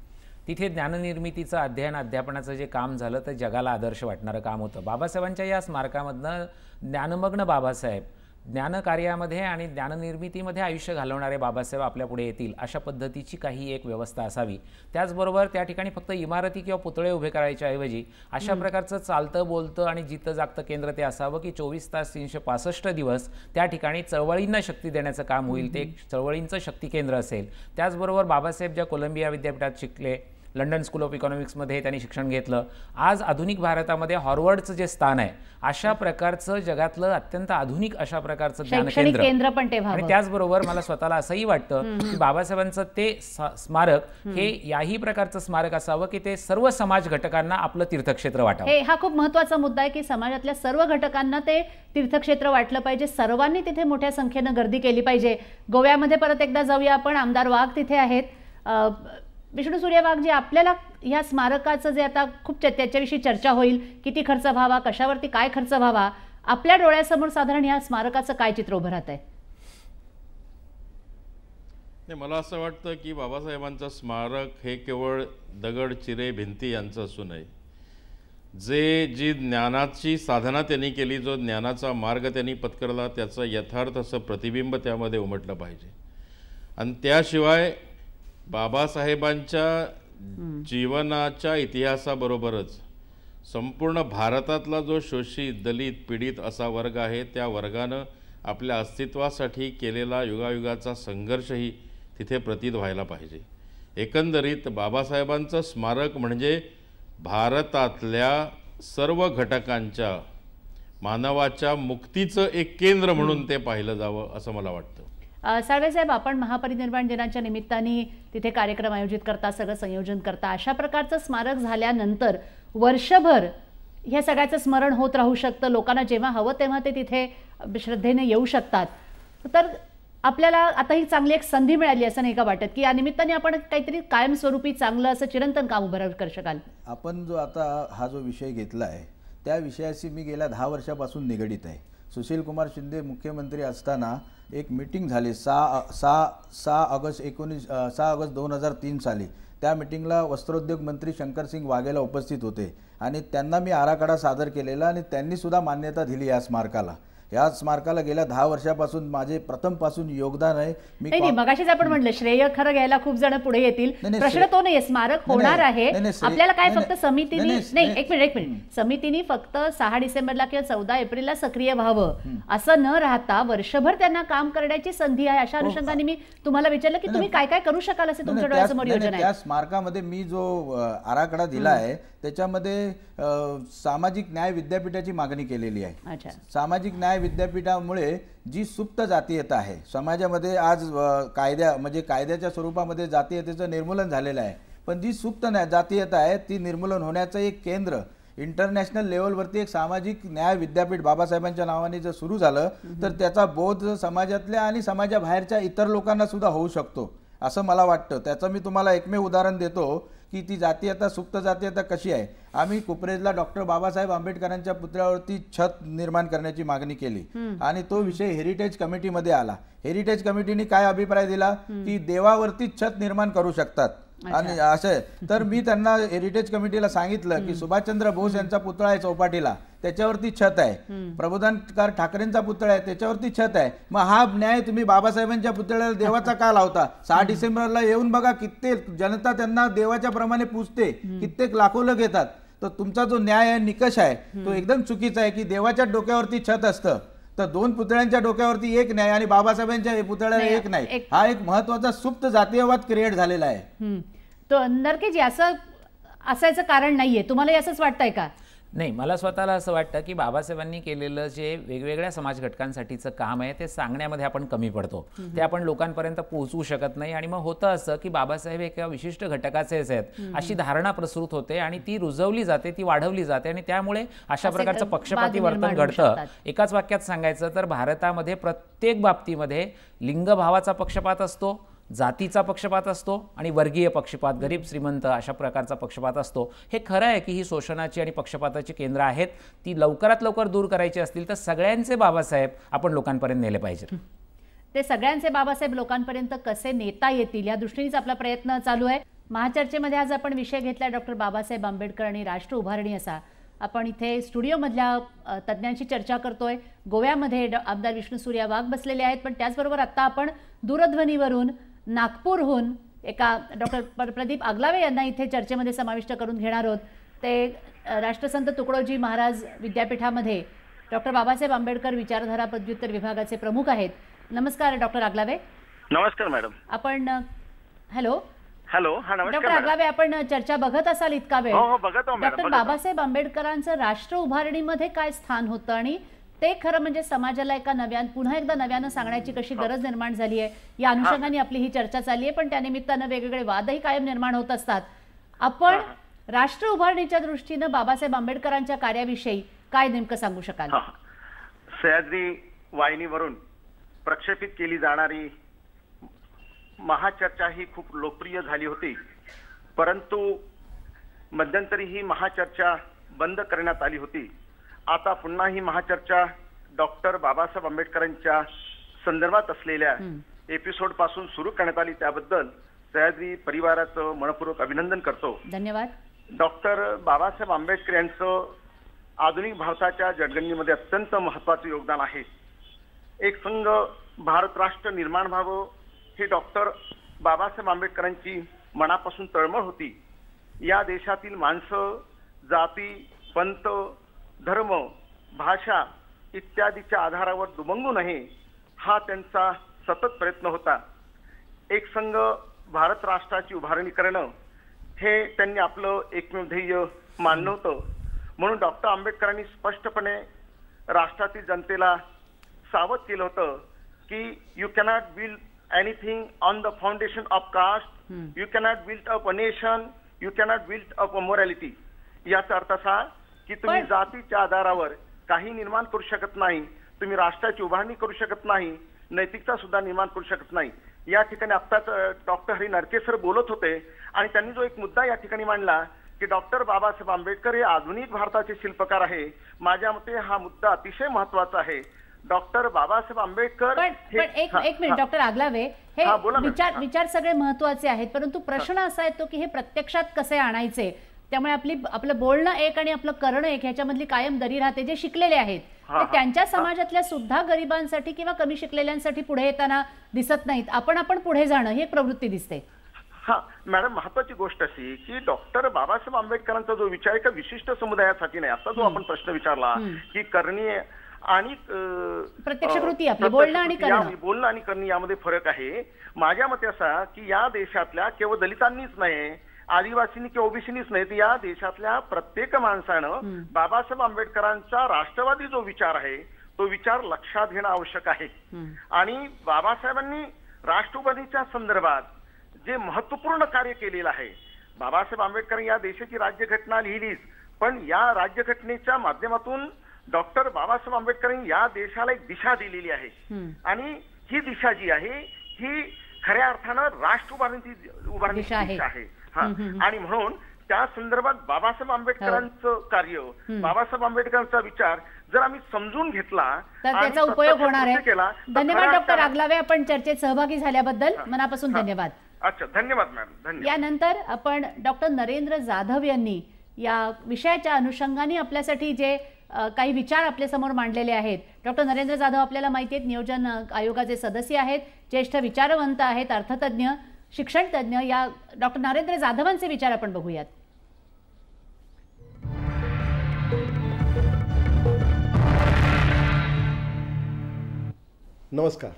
तिथे ज्ञाननिर्मितीचं अध्ययन, अध्यापनाचं जे काम झालं तर जगाला आदर्श वाटणारं काम होतं. बाबासाहेबांच्या या स्मारकामधनं ज्ञानमग्न बाबासाहेब, ज्ञानकार्यामध्ये आणि ज्ञाननिर्मितीमध्ये आयुष्य घालवणारे बाबासाहेब आपल्यापुढे येतील अशा पद्धतीची काही एक व्यवस्था असावी. त्याचबरोबर त्या ठिकाणी फक्त इमारती किंवा पुतळे उभे करायच्या ऐवजी अशा प्रकारचं चालतं, बोलतं आणि जितं जागतं केंद्र ते असावं की 24 तास 365 दिवस त्या ठिकाणी चळवळींना शक्ती देण्याचं काम होईल. ते चळवळींचं शक्ती केंद्र असेल. त्याचबरोबर बाबासाहेब ज्या कोलंबिया विद्यापीठात शिकले, लंडन स्कूल ऑफ इकॉनॉमिक्समध्ये त्यांनी शिक्षण घेतलं, आज आधुनिक भारतामध्ये हार्वर्डचं जे स्थान आहे अशा प्रकारचं जगातलं अत्यंत आधुनिक अशा प्रकारचं केंद्र पण ते आणि त्याचबरोबर मला स्वतःला असंही वाटतं की बाबासाहेबांचं ते स्मारक हे याही प्रकारचं स्मारक असावं की ते सर्व समाज घटकांना आपलं तीर्थक्षेत्र वाटावं. हा खूप महत्त्वाचा मुद्दा आहे की समाजातल्या सर्व घटकांना ते तीर्थक्षेत्र वाटलं पाहिजे. सर्वांनी तिथे मोठ्या संख्येनं गर्दी केली पाहिजे. गोव्यामध्ये परत एकदा जाऊया आपण. आमदार वाघ तिथे आहेत, विष्णू सूर्य वाघ जी, आपल्याला ह्या स्मारकाचं जे आता खूप त्याच्याविषयी चर्चा होईल, किती खर्च व्हावा, कशावरती काय खर्च व्हावा, आपल्या डोळ्यासमोर साधारण ह्या स्मारकाचं काय चित्र उभं राहत आहे? नाही, मला असं वाटतं की बाबासाहेबांचं स्मारक हे केवळ दगड, चिरे, भिंती यांचं असू नये. जी ज्ञानाची साधना त्यांनी केली, जो ज्ञानाचा मार्ग त्यांनी पत्करला, त्याचं यथार्थ असं प्रतिबिंब त्यामध्ये उमटलं पाहिजे. आणि त्याशिवाय बाबासाहेबांच्या जीवनाच्या इतिहासाबरोबरच संपूर्ण भारतातला जो शोषित, दलित, पीडित असा वर्ग आहे त्या वर्गानं आपल्या अस्तित्वासाठी केलेला युगायुगाचा संघर्षही तिथे प्रतीत व्हायला पाहिजे. एकंदरीत बाबासाहेबांचं स्मारक म्हणजे भारतातल्या सर्व घटकांच्या मानवाच्या मुक्तीचं एक केंद्र म्हणून ते पाहिलं जावं असं मला वाटतं. साळवे साहेब, आपण महापरिनिर्वाण दिनाच्या निमित्ताने तिथे कार्यक्रम आयोजित करता, सगळं संयोजन करता. अशा प्रकारचं स्मारक झाल्यानंतर वर्षभर ह्या सगळ्याचं स्मरण होत राहू शकतं. लोकांना जेव्हा हवं तेव्हा ते तिथे श्रद्धेने येऊ शकतात. तर आपल्याला आता ही चांगली एक संधी मिळाली असं नाही का वाटत की या निमित्ताने आपण काहीतरी कायमस्वरूपी चांगलं असं चिरंतन काम उभं करू शकाल? आपण जो आता हा जो विषय घेतला आहे त्या विषयाशी मी गेल्या 10 वर्षापासून निगडीत आहे. सुशीलकुमार शिंदे मुख्यमंत्री असताना एक मीटिंग झाली 6 ऑगस्ट 2003 साली. त्या मीटिंगला वस्त्रोद्योग मंत्री शंकरसिंग वाघेला उपस्थित होते आणि त्यांना मी आराखडा सादर केलेला आणि त्यांनी सुद्धा मान्यता दिली या स्मारकाला. या स्मारकाला गेल्या 10 वर्षापासून माझे प्रथमपासून योगदान आहे. नाही मगाशीच आपण म्हटलं श्रेय खरं घ्यायला खूप जण पुढे येतील. प्रश्न तो नाही, स्मारक होणार आहे. आपल्याला काय फक्त समितीने नाही एक मिनिट समितीने फक्त 6 डिसेंबरला किंवा 14 एप्रिलला सक्रिय व्हावं असं न राहता वर्षभर त्यांना काम करण्याची संधी आहे. अशा अनुषंगाने मी तुम्हाला विचारलं की तुम्ही काय काय करू शकाल असे तुमच्या डोळ्यासमोर योजना आहे. त्या स्मारकामध्ये मी जो आराखडा दिला आहे त्याच्यामध्ये सामाजिक न्याय विद्यापीठाची मागणी केलेली आहे. सामाजिक न्याय विद्यापीठामुळे जी सुप्त जातीयता आहे समाजामध्ये आज कायद्याच्या स्वरूपामध्ये जातीयतेचं निर्मूलन झालेलं आहे, पण जी सुप्त जातीयता आहे ती निर्मूलन होण्याचं एक केंद्र इंटरनॅशनल लेवलवरती एक सामाजिक न्याय विद्यापीठ बाबासाहेबांच्या नावाने जर सुरू झालं तर त्याचा बोध समाजातल्या आणि समाजाबाहेरच्या इतर लोकांना सुद्धा होऊ शकतो असं मला वाटतं. त्याचं मी तुम्हाला एकमेव उदाहरण देतो की ती जातीयता सुप्त जातीयता कशी आहे. आम्ही कुपरेजला डॉक्टर बाबासाहेब आंबेडकरांच्या पुतळ्यावरती छत निर्माण करण्याची मागणी केली आणि तो विषय हेरिटेज कमिटीमध्ये आला. हेरिटेज कमिटीने काय अभिप्राय दिला की देवावरती छत निर्माण करू शकतात आणि असं. तर मी त्यांना हेरिटेज कमिटीला सांगितलं की सुभाषचंद्र बोस यांचा पुतळा आहे चौपाटीला त्याच्यावरती छत आहे, प्रबोधनकार ठाकरेंचा पुतळा आहे त्याच्यावरती छत आहे, मग हा न्याय तुम्ही बाबासाहेबांच्या पुतळ्याला देवाचा का लावता. 6 डिसेंबरला येऊन बघा कित्येक जनता त्यांना देवाच्या प्रमाणे पूजते, कित्येक लाखो लोक येतात. तर तुमचा जो न्याय आहे निकष आहे तो एकदम चुकीचा आहे की देवाच्या डोक्यावरती छत असतं तर 2 पुतळ्यांच्या डोक्यावरती एक नाही आणि बाबासाहेबांच्या पुतळ्याला एक नाही. हा एक महत्वाचा सुप्त जातीयवाद क्रिएट झालेला आहे. तो नरकेजी असं असायचं कारण नाहीये, तुम्हाला असंच वाटतंय का? नाही, मला स्वतःला असं वाटतं की बाबासाहेबांनी केलेलं जे वेगवेगळ्या समाज घटकांसाठीचं काम आहे ते सांगण्यामध्ये आपण कमी पडतो, ते आपण लोकांपर्यंत पोहोचवू शकत नाही आणि मग होतं असं की बाबासाहेब एका विशिष्ट घटकाचेच आहेत अशी धारणा प्रसृत होते आणि ती रुजवली जाते, ती वाढवली जाते आणि त्यामुळे अशा प्रकारचं पक्षपाती वर्तन घडतं. एकाच वाक्यात सांगायचं तर भारतामध्ये प्रत्येक बाबतीमध्ये लिंगभावाचा पक्षपात असतो, जातीचा पक्षपात असतो आणि वर्गीय पक्षपात, गरीब श्रीमंत अशा प्रकारचा पक्षपात असतो. हे खरं आहे की ही शोषणाची आणि पक्षपाताची केंद्र आहेत, ती लवकरात लवकर दूर करायची असतील तर सगळ्यांचे बाबासाहेब आपण लोकांपर्यंत नेले पाहिजेत. ते सगळ्यांचे बाबासाहेब लोकांपर्यंत कसे नेता येतील या दृष्टीनेच आपला प्रयत्न चालू आहे. महाचर्चेमध्ये आज आपण विषय घेतला डॉक्टर बाबासाहेब आंबेडकर आणि राष्ट्र उभारणी असा. आपण इथे स्टुडिओमधल्या तज्ज्ञांशी चर्चा करतोय. गोव्यामध्ये आमदार विष्णू सूर्या वाघ बसलेले आहेत, पण त्याचबरोबर आता आपण दूरध्वनीवरून नागपूरहून एका डॉक्टर प्रदीप आगलावे यांना इथे चर्चेमध्ये समाविष्ट करून घेणार आहोत. ते राष्ट्रसंत तुकडोजी महाराज विद्यापीठामध्ये डॉक्टर बाबासाहेब आंबेडकर विचारधारा पदव्युत्तर विभागाचे प्रमुख आहेत. नमस्कार डॉक्टर आगलावे. नमस्कार मॅडम. आपण हॅलो हॅलो. हा नमस्कार डॉक्टर आगलावे, आपण चर्चा बघत असाल इतका वेळ. हो बघतो मॅडम. डॉक्टर बाबासाहेब आंबेडकरांचं राष्ट्र उभारणीमध्ये काय स्थान होतं आणि ते खरं म्हणजे समाजाला पुन्हा एकदा नव्यानं सांगण्याची कशी गरज निर्माण झाली आहे या अनुषंगाने आपली ही चर्चा चालली आहे. पण त्या निमित्तानं वेगवेगळे वादही कायम निर्माण होत असतात. आपण राष्ट्र उभारणीच्या दृष्टीनं बाबासाहेब आंबेडकरांच्या कार्याविषयी काय नेमकं सांगू शकाल? सह्याद्री वाहिनीवरून प्रक्षेपित केली जाणारी महाचर्चा ही खूप लोकप्रिय झाली होती, परंतु मध्यंतरी ही महाचर्चा बंद करण्यात आली होती. आता पुन्हा ही महाचर्चा डॉक्टर बाबासाहेब आंबेडकरांच्या संदर्भात असलेल्या एपिसोड पासून सुरू करण्यात आली, त्याबद्दल सह्याद्री परिवाराचं मनपूर्वक अभिनंदन करतो. धन्यवाद. डॉक्टर बाबासाहेब आंबेडकर यांचं आधुनिक भारताच्या जडगणीमध्ये अत्यंत महत्वाचं योगदान आहे. एक संघ भारत राष्ट्र निर्माण व्हावं हे डॉक्टर बाबासाहेब आंबेडकरांची मनापासून तळमळ होती. या देशातील माणसं जाती, पंथ, धर्म, भाषा इत्यादीच्या आधारावर दुमंगू नये हा त्यांचा सतत प्रयत्न होता. एक संघ भारत राष्ट्राची उभारणी करणं हे त्यांनी आपलं एकमेव ध्येय मानलं होतं. म्हणून डॉक्टर आंबेडकरांनी स्पष्टपणे राष्ट्रातील जनतेला सावध केलं होतं की you cannot build anything on the foundation of caste, you cannot build up a nation, you cannot build up a morality. याचा अर्थ असा की तुम्ही जातीच्या आधारावर काही निर्माण करू शकत नाही, तुम्ही राष्ट्राची उभारणी करू शकत नाही, नैतिकता सुद्धा निर्माण करू शकत नाही. या ठिकाणी आत्ताच डॉक्टर हरी नरके सर बोलत होते आणि त्यांनी जो एक मुद्दा या ठिकाणी मांडला की डॉक्टर बाबासाहेब आंबेडकर हे आधुनिक भारताचे शिल्पकार आहे. माझ्या मते हा मुद्दा अतिशय महत्वाचा आहे. डॉक्टर बाबासाहेब आंबेडकर पण एक मिनिट डॉक्टर आगलावे, हे विचार सगळे महत्वाचे आहेत, परंतु प्रश्न असा येतो की हे प्रत्यक्षात कसे आणायचे. त्यामुळे आपलं बोलणं एक आणि आपलं करणं एक ह्याच्यामधली कायम दरी राहते. जे शिकलेले आहेत ते त्यांच्या समाजातल्या सुद्धा गरिबांसाठी किंवा कमी शिकलेल्यांसाठी पुढे येताना दिसत नाहीत. आपण पुढे जाणं ही एक प्रवृत्ती दिसते. हा मॅडम, महत्वाची गोष्ट अशी की डॉक्टर बाबासाहेब आंबेडकरांचा जो विचार एका विशिष्ट समुदायासाठी नाही. आता जो आपण प्रश्न विचारला की करणी आणि प्रत्यक्ष कृती, आपली बोलणं आणि करणी यामध्ये फरक आहे. माझ्या मते असा की या देशातल्या केवळ दलितांनीच नाही, आदिवासींनी किंवा ओबीसीनीच नाही, तर या देशातल्या प्रत्येक माणसानं बाबासाहेब आंबेडकरांचा राष्ट्रवादी जो विचार आहे तो विचार लक्षात घेणं आवश्यक आहे. आणि बाबासाहेबांनी राष्ट्रवादीच्या संदर्भात जे महत्वपूर्ण कार्य केलेलं आहे, बाबासाहेब आंबेडकर या देशाची राज्यघटना लिहिलीच, पण या राज्यघटनेच्या माध्यमातून डॉक्टर बाबासाहेब आंबेडकरांनी या देशाला एक दिशा दिलेली आहे. आणि ही दिशा जी आहे ही खऱ्या अर्थानं राष्ट्र दिशा आहे. आणि म्हणून त्या संदर्भात बाबासाहेब आंबेडकरांचं कार्य, बाबासाहेब आंबेडकरांचा विचार जर आम्ही समजून घेतला तर त्याचा उपयोग होणार आहे. धन्यवाद डॉक्टर आगलावे, आपण चर्चेत सहभागी झाल्याबद्दल मनापासून धन्यवाद. अच्छा, धन्यवाद मॅडम, धन्यवाद. यानंतर आपण डॉक्टर नरेंद्र जाधव यांनी या विषयाच्या अनुषंगाने आपल्यासाठी जे काही विचार आपल्या समोर मांडलेले आहेत. डॉक्टर नरेंद्र जाधव आपल्याला माहिती आहेत, नियोजन आयोगाचे सदस्य आहेत, ज्येष्ठ विचारवंत आहेत, अर्थतज्ञ, शिक्षणतज्ञ. या डॉक्टर नरेंद्र जाधवांचे विचार आपण बघूयात. नमस्कार.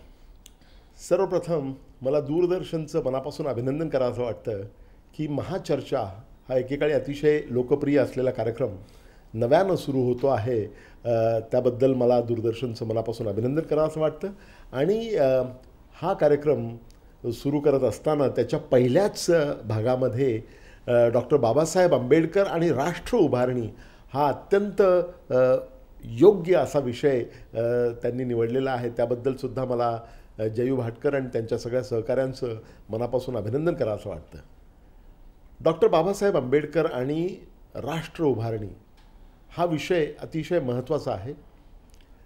सर्वप्रथम मला दूरदर्शनचं मनापासून अभिनंदन करावं वाटतं की महाचर्चा हा एकेकाळी अतिशय लोकप्रिय असलेला कार्यक्रम नव्यानं सुरू होतो आहे. त्याबद्दल मला दूरदर्शनचं मनापासून अभिनंदन करावं वाटतं. आणि हा कार्यक्रम सुरू करत असताना त्याच्या पहिल्याच भागामध्ये डॉक्टर बाबासाहेब आंबेडकर आणि राष्ट्र उभारणी हा अत्यंत योग्य असा विषय त्यांनी निवडलेला आहे. त्याबद्दलसुद्धा मला जयू भाटकर आणि त्यांच्या सगळ्या सहकाऱ्यांचं मनापासून अभिनंदन करावं वाटतं. डॉक्टर बाबासाहेब आंबेडकर आणि राष्ट्र उभारणी हा विषय अतिशय महत्त्वाचा आहे.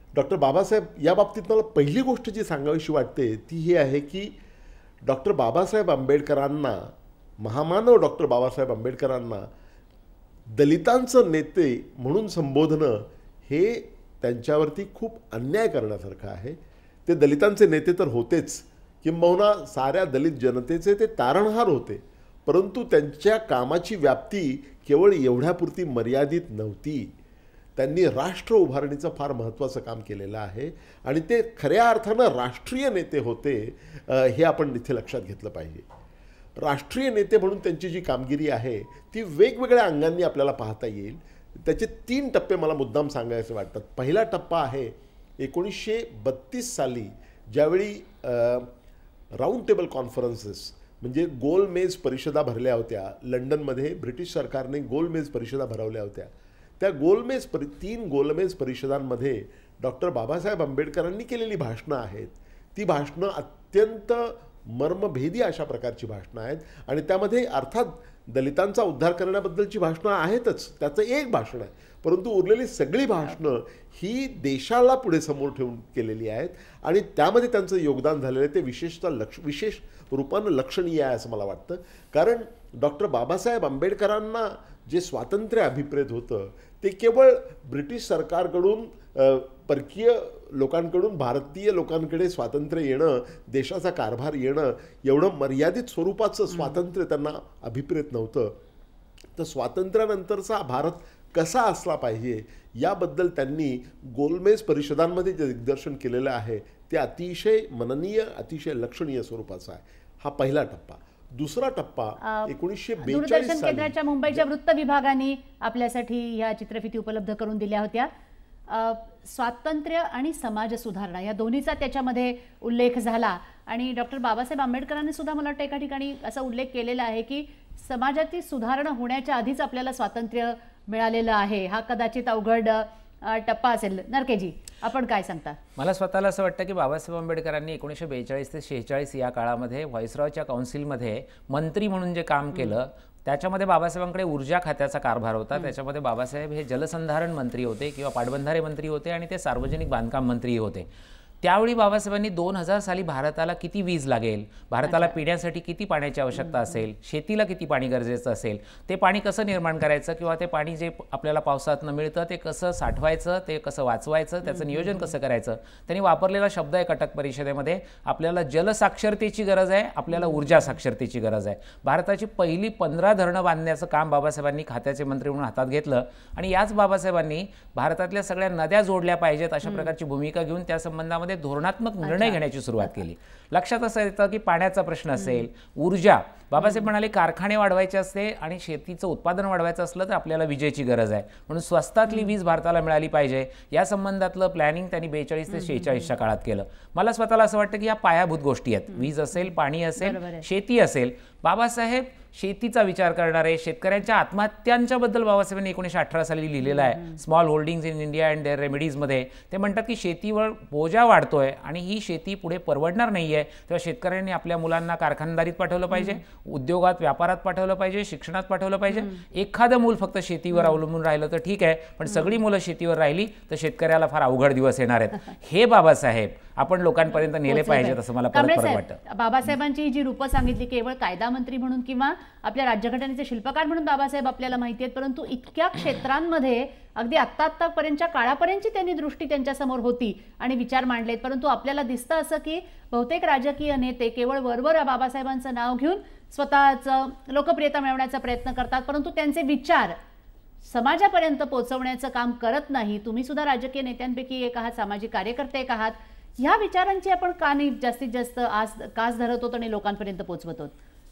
डॉक्टर बाबासाहेब या बाबतीत मला पहिली गोष्ट जी सांगावीशी वाटते ती ही आहे की डॉक्टर बाबासाहेब आंबेडकरांना, महामानव डॉक्टर बाबासाहेब आंबेडकरांना दलितांचं नेते म्हणून संबोधणं हे त्यांच्यावरती खूप अन्याय करण्यासारखं आहे. ते दलितांचे नेते तर होतेच, किंबहुना साऱ्या दलित जनतेचे ते तारणहार होते, परंतु त्यांच्या कामाची व्याप्ती केवळ एवढ्यापुरती मर्यादित नव्हती. त्यांनी राष्ट्र उभारणीचं फार महत्त्वाचं काम केलेलं आहे आणि ते खऱ्या अर्थानं राष्ट्रीय नेते होते हे आपण इथे लक्षात घेतलं पाहिजे. राष्ट्रीय नेते म्हणून त्यांची जी कामगिरी आहे ती वेगवेगळ्या अंगांनी आपल्याला पाहता येईल. त्याचे 3 टप्पे मला मुद्दाम सांगायचे वाटतात. पहिला टप्पा आहे 1932 साली ज्यावेळी राऊंड टेबल कॉन्फरन्सेस म्हणजे गोलमेज परिषदा भरल्या होत्या. लंडनमध्ये ब्रिटिश सरकारने गोलमेज परिषदा भरवल्या होत्या. त्या 3 गोलमेज परिषदांमध्ये डॉक्टर बाबासाहेब आंबेडकरांनी केलेली भाषणं आहेत. ती भाषणं अत्यंत मर्मभेदी अशा प्रकारची भाषणं आहेत आणि त्यामध्ये अर्थात दलितांचा उद्धार करण्याबद्दलची भाषणं आहेतच, त्याचं एक भाषण आहे, परंतु उरलेली सगळी भाषणं ही देशाला पुढे समोर ठेवून केलेली आहेत आणि त्यामध्ये त्यांचं योगदान झालेलं आहे ते विशेष रूपानं लक्षणीय आहे असं मला वाटतं. कारण डॉक्टर बाबासाहेब आंबेडकरांना जे स्वातंत्र्य अभिप्रेत होतं ते केवळ ब्रिटिश सरकारकडून, परकीय लोकांकडून भारतीय लोकांकडे स्वातंत्र्य येणं, देशाचा कारभार येणं एवढं मर्यादित स्वरूपाचं स्वातंत्र्य त्यांना अभिप्रेत नव्हतं. तर स्वातंत्र्यानंतरचा भारत कसा असला पाहिजे याबद्दल त्यांनी गोलमेज परिषदांमध्ये जे दिग्दर्शन केलेलं आहे ते अतिशय मननीय, अतिशय लक्षणीय स्वरूपाचा आहे. हा पहिला टप्पा. दुसरा टप्पा 1942 दूरदर्शन केंद्राच्या मुंबईच्या वृत्त विभागाने आपल्यासाठी ह्या चित्रफिती उपलब्ध करून दिल्या होत्या. स्वातंत्र्य आणि समाज सुधारणा या दोन्हीचा त्याच्यामध्ये उल्लेख झाला आणि डॉक्टर बाबासाहेब आंबेडकरांनी सुद्धा मला वाटतं एका ठिकाणी असा उल्लेख केलेला आहे की समाजाची सुधारणा होण्याच्या आधीच आपल्याला स्वातंत्र्य मिळालेलं आहे. हा कदाचित अवघड टप्पा असेल. नरकेजी, आपण काय सांगता? मला स्वतःला असं वाटतं की बाबासाहेब आंबेडकरांनी 1942 ते 46 या काळामध्ये व्हाईसरॉयच्या काउन्सिलमध्ये मंत्री म्हणून जे काम केलं त्याच्यामध्ये बाबासाहेबांकडे ऊर्जा खात्याचा कारभार होता. त्याच्यामध्ये बाबासाहेब हे जलसंधारण मंत्री होते किंवा पाटबंधारे मंत्री होते आणि ते सार्वजनिक बांधकाम मंत्री होते. त्यावेळी बाबासाहेबांनी 2000 साली भारताला किती वीज लागेल, भारताला पिण्यासाठी किती पाण्याची आवश्यकता असेल, शेतीला किती पाणी गरजेचं असेल, ते पाणी कसं निर्माण करायचं किंवा ते पाणी जे आपल्याला पावसात न मिळतं ते कसं साठवायचं, ते कसं वाचवायचं, त्याचं नियोजन कसं करायचं. त्यांनी वापरलेला शब्द आहे कटक परिषदेमध्ये, आपल्याला जलसाक्षरतेची गरज आहे, आपल्याला ऊर्जा साक्षरतेची गरज आहे. भारताची पहिली 15 धरणं बांधण्याचं काम बाबासाहेबांनी खात्याचे मंत्री म्हणून हातात घेतलं आणि याच बाबासाहेबांनी भारतातल्या सगळ्या नद्या जोडल्या पाहिजेत अशा प्रकारची भूमिका घेऊन त्या संबंधामध्ये धोरणात्मक निर्णय घेण्याची सुरुवात केली. लक्षात असं येतं की पाण्याचा प्रश्न असेल, ऊर्जा, बाबासाहेब म्हणाले कारखाने वाढवायचे असते आणि शेतीचं उत्पादन वाढवायचं असलं तर आपल्याला विजेची गरज आहे, म्हणून स्वस्तातली वीज भारताला मिळाली पाहिजे. या संबंधातलं प्लॅनिंग त्यांनी 42 ते 46च्या काळात केलं. मला स्वतःला असं वाटतं की या पायाभूत गोष्टी आहेत, वीज असेल, पाणी असेल, शेती असेल. बाबासाहेब शेतीचा विचार करणारे, शेतकऱ्यांच्या आत्महत्यांच्या बद्दल बाबासाहेबांनी 1918 साली लिहिलेलं आहे small holdings in India and their रेमेडीजमध्ये. ते म्हणतात की शेतीवर बोजा वाढतोय आणि ही शेती पुढे परवडणार नाही आहे, तेव्हा शेतकऱ्यांनी आपल्या मुलांना कारखानदारीत पाठवलं पाहिजे, उद्योगात व्यापारात पाठवलं पाहिजे, शिक्षणात पाठवलं पाहिजे. एखादं मूल फक्त शेतीवर अवलंबून राहिलं तर ठीक आहे, पण सगळी मुलं शेतीवर राहिली तर शेतकऱ्याला फार अवघड दिवस येणार आहेत. हे बाबासाहेब आपण लोकांपर्यंत नेले पाहिजेत असं मला परत वाटतं. बाबासाहेबांची जी रूपं सांगितली केवळ कायदा मंत्री म्हणून किंवा आपल्या राज्यघटनेचे शिल्पकार म्हणून बाबासाहेब आपल्याला माहिती आहेत, परंतु इतक्या क्षेत्रांमध्ये अगदी आत्तापर्यंतच्या काळापर्यंतची त्यांनी दृष्टी त्यांच्यासमोर होती आणि विचार मांडलेत. परंतु आपल्याला दिसतं असं की बहुतेक राजकीय नेते केवळ वरवर बाबासाहेबांचं नाव घेऊन स्वतःचं लोकप्रियता मिळवण्याचा प्रयत्न करतात, परंतु त्यांचे विचार समाजापर्यंत पोहोचवण्याचं काम करत नाही. तुम्ही सुद्धा राजकीय नेत्यांपैकी एक आहात, सामाजिक कार्यकर्ते एक आहात. ह्या विचारांची आपण का नाही जास्तीत जास्त कास धरत होतो आणि लोकांपर्यंत पोहोचवत होत?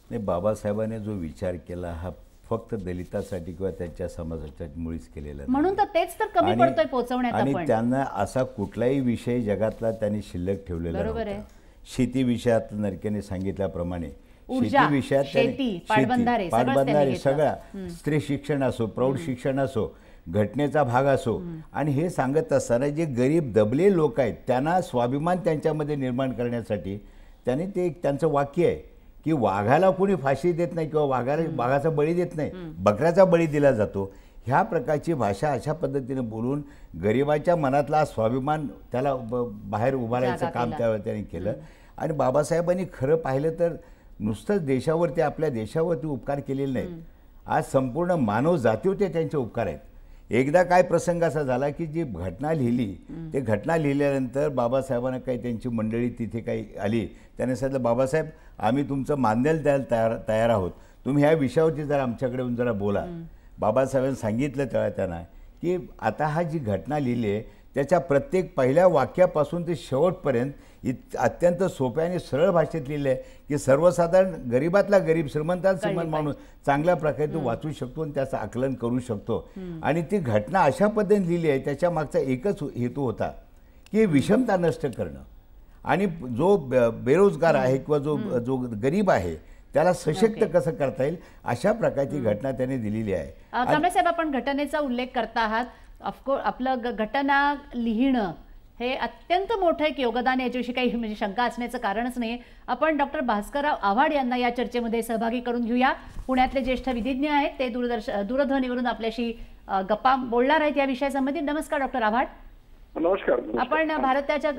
नाही, बाबासाहेबांनी जो विचार केला हा फक्त दलितासाठी किंवा त्यांच्या समाजाच्या मुळीच केलेला, म्हणून तर तेच तर कमी पडतोय पोहोचवण्यात. आणि त्यांना असा कुठलाही विषय जगातला त्यांनी शिल्लक ठेवलेला नव्हता. शेती विषयात नरकेने सांगितल्याप्रमाणे शेती विषयात पाटबंधारे सगळा, स्त्री शिक्षण असो, प्रौढ शिक्षण असो, घटनेचा भाग असो, आणि हे सांगत असताना जे गरीब दबले लोक आहेत त्यांना स्वाभिमान त्यांच्यामध्ये निर्माण करण्यासाठी त्यांनी ते त्यांचं वाक्य आहे की वाघाला कोणी फाशी देत नाही किंवा वाघाचा बळी देत नाही, बकऱ्याचा बळी दिला जातो. ह्या प्रकारची भाषा अशा पद्धतीने बोलून गरिबाच्या मनातला स्वाभिमान त्याला बाहेर उभारायचं काम त्यावेळी त्यांनी केलं. आणि बाबासाहेबांनी खरं पाहिलं तर नुसतंच देशावरती, आपल्या देशावरती उपकार केलेले नाहीत, आज संपूर्ण मानव जातीवरती त्यांचे उपकार आहेत. एकदा काय प्रसंग असा झाला की जी घटना लिहिली, ते घटना लिहिल्यानंतर बाबासाहेबांना काही त्यांची मंडळी तिथे काही आली, त्याने सांगितलं बाबासाहेब आम्ही तुमचं मानदेल द्यायला तयार आहोत, तुम्ही ह्या विषयावरती जरा आमच्याकडे येऊन जरा बोला. बाबासाहेबांनी सांगितलं त्यांना की आता हा जी घटना लिहिली आहे त्याच्या प्रत्येक पहिल्या वाक्यापासून ते शेवटपर्यंत अत्यंत सोप्या आणि सरळ भाषेत लिहिलं आहे की सर्वसाधारण गरीबातला गरीब, श्रीमंतात श्रीमंत माणूस चांगल्या प्रकारे तो वाचू शकतो आणि त्याचं आकलन करू शकतो. आणि ती घटना अशा पद्धतीने लिहिली आहे, त्याच्या मागचा एकच हेतू होता की विषमता नष्ट करणं आणि जो बेरोजगार आहे किंवा जो गरीब आहे त्याला सशक्त कसं करता येईल अशा प्रकारची घटना त्याने दिलेली आहे. कांबळे आपण घटनेचा उल्लेख करता आहात. ऑफकोर्स आपलं घटना लिहिणं हे अत्यंत मोठं एक योगदान, याच्याविषयी काही म्हणजे शंका असण्याचं कारणच नाही. आपण डॉक्टर भास्करराव आव्हाड यांना या चर्चेमध्ये सहभागी करून घेऊया. पुण्यातले ज्येष्ठ विधिज्ञ आहेत, ते दूरध्वनीवरून आपल्याशी गप्पा बोलणार आहेत या विषयासंबंधी. नमस्कार डॉक्टर आव्हाड. नमस्कार. आपण भारताच्या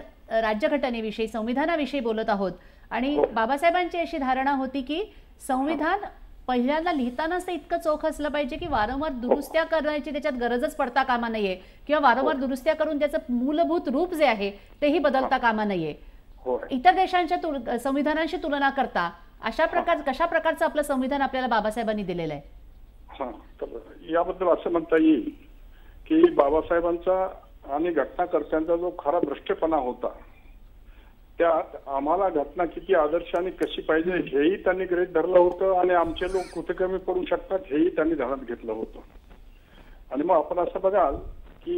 राज्यघटनेविषयी, संविधानाविषयी बोलत आहोत आणि बाबासाहेबांची अशी धारणा होती की संविधान पहिल्यांदा लिहितानाच ते इतकं चोख असलं पाहिजे की वारंवार दुरुस्त्या करण्याची त्याच्यात गरजच पडता कामा नये किंवा वारंवार दुरुस्त्या करून त्याचं मूलभूत रूप जे आहे तेही बदलता कामा नये. इतर देशांच्या संविधानांशी तुलना करता कशा प्रकारचं आपलं संविधान आपल्याला बाबासाहेबांनी दिलेलं आहे? याबद्दल असं म्हणता येईल की बाबासाहेबांचा आणि घटनाकर्त्यांचा जो खरा भ्रष्टपणा होता त्यात आम्हाला घटना किती आदर्श आणि कशी पाहिजे हेही त्यांनी गृहीत धरलं होतं आणि आमचे लोक कुठे कमी पडू शकतात हेही त्यांनी ध्यानात घेतलं होतं. आणि मग आपण असं बघाल की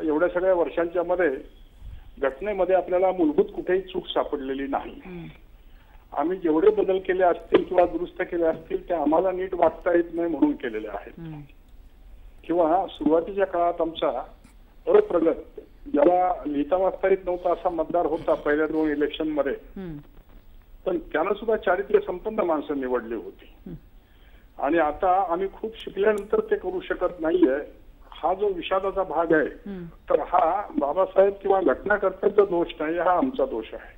एवढ्या सगळ्या वर्षांच्या मध्ये घटनेमध्ये आपल्याला मूलभूत कुठेही चूक सापडलेली नाही. आम्ही जेवढे बदल केले असतील किंवा दुरुस्त केले असतील ते आम्हाला नीट वाचता येत नाही म्हणून केलेले आहेत. किंवा सुरुवातीच्या काळात आमचा अप्रगत, ज्याला लिहिता वाचता येत नव्हता असा मतदार होता पहिल्या 2 इलेक्शन मध्ये, पण त्यानं सुद्धा चारित्र्य संपन्न माणसं निवडली होती. आणि आता आम्ही खूप शिकल्यानंतर ते करू शकत नाहीये, हा जो विषादाचा भाग आहे, तर हा बाबासाहेब किंवा घटनाकर्त्यांचा दोष नाही, हा आमचा दोष आहे.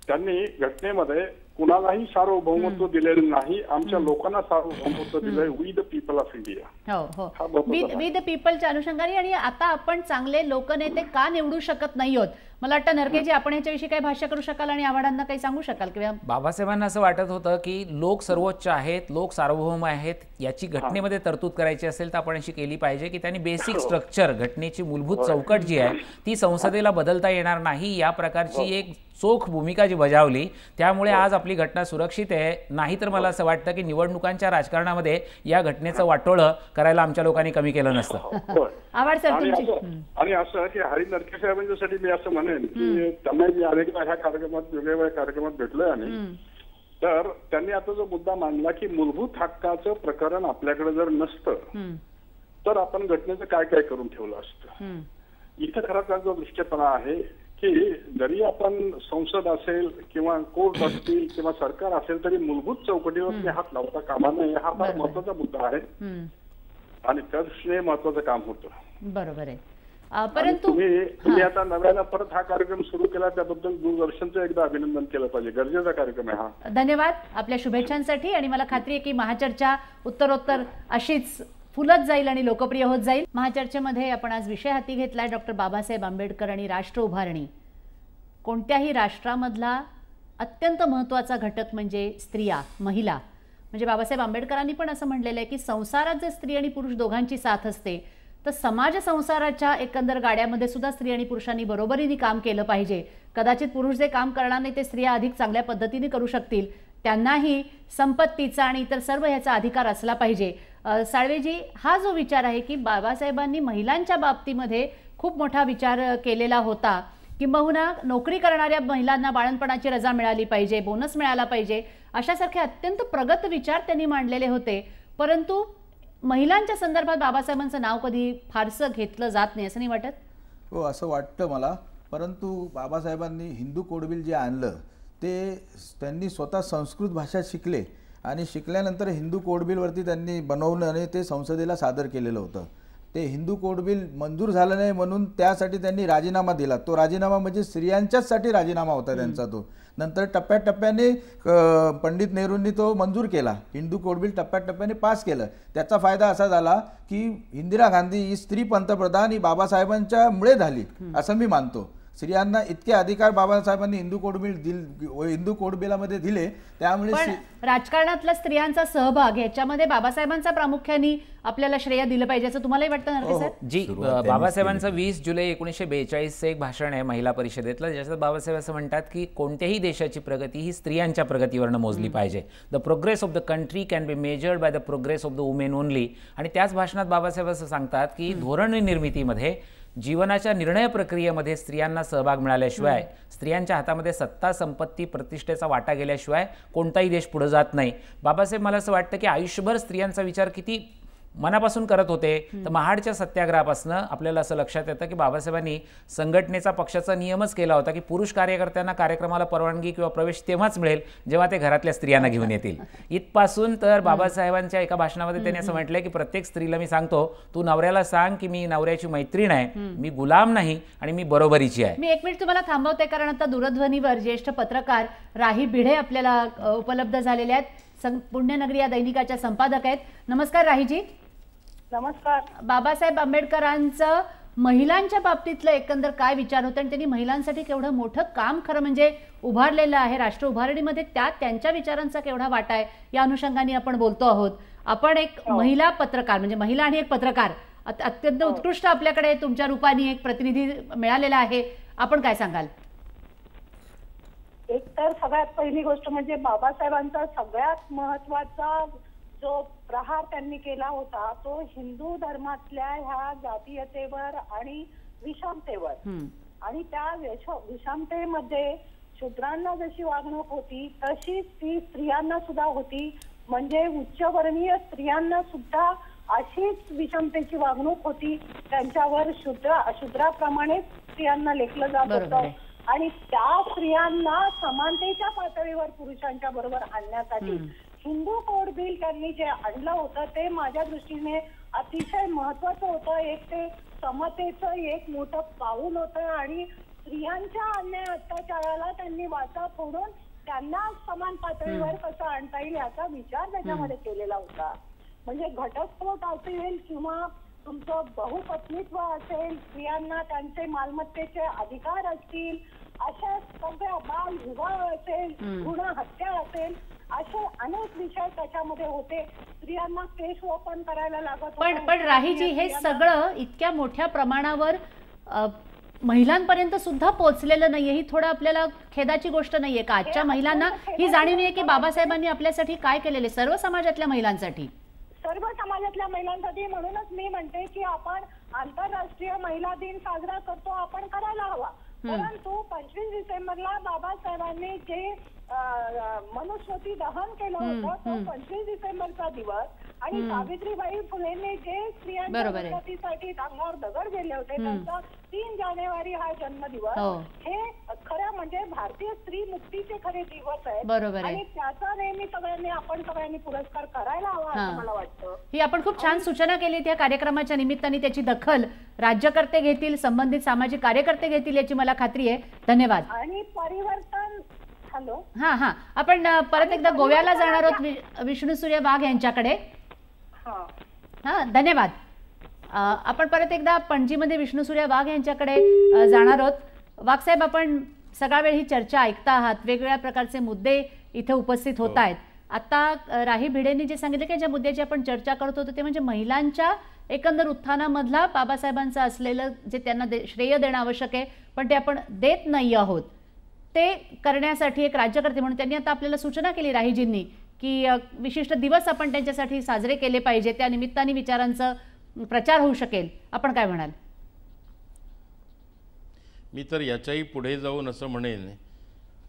त्यांनी घटनेमध्ये कुणालाही सार्वभौमत्व दिलेलं नाही, आमच्या लोकांना सार्वभौमत्व दिलंय. We the people of India. हो, वी द पीपलच्या अनुषंगाने. आणि आता आपण चांगले लोकनेते का निवडू शकत नाही आहोत? मला वाटतं नरकेजी, आपण याच्याविषयी काही भाष्य करू शकाल आणि आव्हाडांना काही सांगू शकाल? किंवा बाबासाहेबांना असं वाटत होतं की लोक सर्वोच्च आहेत, लोक सार्वभौम आहेत, याची घटनेमध्ये तरतूद करायची असेल तर आपण अशी केली पाहिजे की त्यांनी बेसिक स्ट्रक्चर, घटनेची मूलभूत चौकट जी आहे ती संसदेला बदलता येणार नाही, या प्रकारची एक चोख भूमिका जी बजावली, त्यामुळे आज आपली घटना सुरक्षित आहे. नाहीतर मला असं वाटतं की निवडणुकांच्या राजकारणामध्ये या घटनेचं वाटोळं करायला आमच्या लोकांनी कमी केलं नसतं. आणि असं की हरी नरके साहेबांच्यासाठी मी असं म्हणेन की त्यांना मी अनेकदा ह्या कार्यक्रमात, वेगवेगळ्या कार्यक्रमात भेटलोय आणि तर त्यांनी आता जो मुद्दा मांडला की मूलभूत हक्काचं प्रकरण आपल्याकडे जर नसतं तर आपण घटनेचं काय काय करून ठेवलं असतं. इथं खरं त्यांचा दृष्टीपणा आहे की जरी आपण संसद असेल किंवा कोर्ट असतील किंवा सरकार असेल तरी मूलभूत चौकटीवर हात लावता कामा नये, हा फार महत्वाचा मुद्दा आहे आणि त्या दृष्टीने महत्वाचं काम होतं. बरोबर आहे. परंतु तुम्ही आता नव्यानं परत हा कार्यक्रम सुरू केला, त्याबद्दल दूरदर्शनचं एकदा अभिनंदन केलं पाहिजे. गरजेचा कार्यक्रम आहे हा. धन्यवाद आपल्या शुभेच्छांसाठी. आणि मला खात्री आहे की महाचर्चा उत्तरोत्तर अशीच फुलत जाईल आणि लोकप्रिय होत जाईल. महाचर्चेमध्ये आपण आज विषय हाती घेतलाय डॉक्टर बाबासाहेब आंबेडकर आणि राष्ट्र उभारणी. कोणत्याही राष्ट्रामधला अत्यंत महत्त्वाचा घटक म्हणजे स्त्रिया, महिला. म्हणजे बाबासाहेब आंबेडकरांनी पण असं म्हणलेलं आहे की संसारात जर स्त्री आणि पुरुष दोघांची साथ असते तर समाज संसाराच्या एकंदर गाड्यामध्ये सुद्धा स्त्री आणि पुरुषांनी बरोबरीने काम केलं पाहिजे. कदाचित पुरुष जे काम करणार नाही ते स्त्रिया अधिक चांगल्या पद्धतीने करू शकतील. त्यांनाही संपत्तीचा आणि इतर सर्व ह्याचा अधिकार असला पाहिजे. साळवेजी, हा जो विचार आहे की बाबासाहेबांनी महिलांच्या बाबतीमध्ये खूप मोठा विचार केलेला होता, किंबहुना नोकरी करणाऱ्या महिलांना बाळणपणाची रजा मिळाली पाहिजे, बोनस मिळाला पाहिजे, अशासारखे अत्यंत प्रगत विचार त्यांनी मांडलेले होते. परंतु महिलांच्या संदर्भात बाबासाहेबांचं नाव कधी फारसं घेतलं जात नाही, असं नाही वाटत? हो, असं वाटतं मला. परंतु बाबासाहेबांनी हिंदू कोड बिल जे आणलं ते त्यांनी स्वतः संस्कृत भाषा शिकले आणि शिकल्यानंतर हिंदू कोड बिलवरती त्यांनी बनवलं आणि ते संसदेला सादर केलेलं होतं. ते हिंदू कोड बिल मंजूर झालं नाही म्हणून त्यासाठी त्यांनी राजीनामा दिला. तो राजीनामा म्हणजे स्त्रियांच्याचसाठी राजीनामा होता त्यांचा. तो नंतर टप्प्याटप्प्याने पंडित नेहरूंनी तो मंजूर केला. हिंदू कोड बिल टप्प्याटप्प्याने पास केलं. त्याचा फायदा असा झाला की इंदिरा गांधी ही स्त्री पंतप्रधान ही बाबासाहेबांच्या मुळे झाली असं मी मानतो. स्त्रियांना इतके अधिकार बाबासाहेबांनी हिंदू कोड बिलामध्ये दिले. त्यामुळे राजकारणातला स्त्रियांचा सहभाग याच्यामध्ये बाबासाहेबांचा प्रामुख्याने आपल्याला श्रेय दिलं पाहिजे असं तुम्हालाही वाटतं नरके साहेब? जी, बाबासाहेबांचं 20 जुलै 1942 एक भाषण आहे महिला परिषदेतलं, ज्याच्यात बाबासाहेब असं म्हणतात की कोणत्याही देशाची प्रगती ही स्त्रियांच्या प्रगतीवरनं मोजली पाहिजे. The progress of the country can be measured by the progress of the women only. आणि त्याच भाषणात बाबासाहेब असं सांगतात की धोरण निर्मितीमध्ये, जीवनाच्या निर्णय प्रक्रियेमध्ये स्त्रियांना सहभाग मिळाल्याशिवाय, स्त्रियांच्या हातामध्ये सत्ता, संपत्ती, प्रतिष्ठेचा वाटा गेल्याशिवाय कोणताही देश पुढे जात नाही. बाबासाहेब, मला असं वाटतं की आयुष्यभर स्त्रियांचा विचार किती मनापासून करत होते. तर महाडच्या सत्याग्रहापासून आपल्याला असं लक्षात येतं की बाबासाहेबांनी संघटनेचा, पक्षाचा नियमच केला होता की पुरुष कार्यकर्त्यांना कार्यक्रमाला परवानगी किंवा प्रवेश तेव्हाच मिळेल जेव्हा ते घरातल्या स्त्रियांना घेऊन येतील. इथपासून तर बाबासाहेबांच्या एका भाषणामध्ये त्यांनी असं म्हटलंय की प्रत्येक स्त्रीला मी सांगतो, तू नवऱ्याला सांग की मी नवऱ्याची मैत्रीण आहे, मी गुलाम नाही आणि मी बरोबरीची आहे. मी एक मिनिट तुम्हाला थांबवते, कारण आता दूरध्वनीवर ज्येष्ठ पत्रकार राही भिडे आपल्याला उपलब्ध झालेले आहेत. पुण्यनगरी या दैनिकाच्या संपादक आहेत. नमस्कार राहीजी. नमस्कार. बाबासाहेब आंबेडकरांचं महिलांच्या बाबतीतलं एकंदर काय विचार होते आणि त्यांनी महिलांसाठी केवढं मोठं काम खरं म्हणजे उभारलेलं आहे राष्ट्र उभारणीमध्ये, त्यात त्यांच्या विचारांचा केवढा वाटा आहे या अनुषंगाने आपण बोलतो आहोत. आपण एक महिला पत्रकार, म्हणजे महिला आणि एक पत्रकार, अत्यंत उत्कृष्ट आपल्याकडे तुमच्या रूपाने एक प्रतिनिधी मिळालेला आहे. आपण काय सांगाल? एक तर सगळ्यात पहिली गोष्ट म्हणजे बाबासाहेबांचा सगळ्यात महत्वाचा जो प्रहार त्यांनी केला होता तो हिंदू धर्मातल्या ह्या जातीयतेवर आणि विषमतेवर. आणि त्या विषमतेमध्ये शूद्रांना जशी वागणूक होती तशीच ती स्त्रियांना सुद्धा होती. म्हणजे उच्चवर्णीय स्त्रियांना सुद्धा अशीच विषमतेची वागणूक होती. त्यांच्यावर शूद्राप्रमाणे स्त्रियांना लेखलं जात होतं. आणि त्या स्त्रियांना समानतेच्या पातळीवर पुरुषांच्या बरोबर आणण्यासाठी हिंदू कोड बिल त्यांनी जे आणलं होतं ते माझ्या दृष्टीने अतिशय महत्वाचं होतं. एक ते समतेचं एक मोठं पाऊल होतं आणि स्त्रियांच्या अन्याय अत्याचाराला त्यांनी वाचा फोडून त्यांना समान पातळीवर कसं आणता येईल याचा विचार त्याच्यामध्ये केलेला होता. म्हणजे घटस्फोट असेल किंवा तुमचं बहुपत्नीत्व असेल, स्त्रियांना त्यांचे मालमत्तेचे अधिकार असतील, अशा सगळ्या बाल विवाह असेल, भ्रूण हत्या असेल, असे अनेक विषय त्याच्यामध्ये होते. स्त्रियांना केस ओपन करायला लागत. पण राहीजी, हे सगळं इतक्या मोठ्या प्रमाणावर महिलांपर्यंत सुद्धा पोहोचलेलं नाहीये. ही थोडं आपल्याला खेदाची गोष्ट नाहीये का? आजच्या महिलांना ही जाणीव आहे की बाबासाहेबांनी आपल्यासाठी काय केलेले, सर्व समाजातल्या महिलांसाठी, सर्व समाजातल्या महिलांसाठी. म्हणूनच मी म्हणते की आपण आंतरराष्ट्रीय महिला दिन साजरा करतो, आपण करायला हवा. परंतु 25 डिसेंबरला बाबासाहेबांनी जे मनुस्मृती दहन केलं होतं तो 25 डिसेंबरचा दिवस आणि सावित्रीबाई फुलेंनी जे स्त्रियांच्या उन्नतीसाठी अंगावर दगड गेले होते त्यांचा 3 जानेवारी हा जन्मदिवस, हे खरं म्हणजे भारतीय स्त्री मुक्तीचे खरे दिवस आहेत आणि त्याचा नेहमी आपण सगळ्यांनी पुरस्कार करायला हवा असं मला वाटतं. ही आपण खूप छान सूचना केली त्या कार्यक्रमाच्या निमित्ताने. त्याची दखल राज्यकर्ते घेतील, संबंधित सामाजिक कार्यकर्ते घेतील याची मला खात्री आहे. धन्यवाद. आणि परिवर्तन हा आपण परत एकदा गोव्याला जाणार आहोत विष्णुसूर्य वाघ यांच्याकडे. धन्यवाद. आपण परत एकदा पणजीमध्ये विष्णुसूर्य वाघ यांच्याकडे जाणार आहोत. वाघ साहेब, आपण सगळा वेळ ही चर्चा ऐकता आहात, वेगवेगळ्या प्रकारचे मुद्दे इथे उपस्थित होत आहेत. आता राही भिडेंनी जे सांगितलं की ज्या मुद्द्याची आपण चर्चा करत होतो ते म्हणजे महिलांच्या एकंदर उत्थानामधला बाबासाहेबांचं असलेलं जे त्यांना श्रेय देणं आवश्यक आहे पण ते आपण देत नाही आहोत, ते करण्यासाठी एक राज्यकर्ते म्हणून त्यांनी आता आपल्याला सूचना केली राहीजींनी की विशिष्ट दिवस आपण त्यांच्यासाठी साजरे केले पाहिजे, त्या निमित्ताने विचारांचा प्रचार होऊ शकेल. आपण काय म्हणाल? मी तर याच्याही पुढे जाऊन असं म्हणेन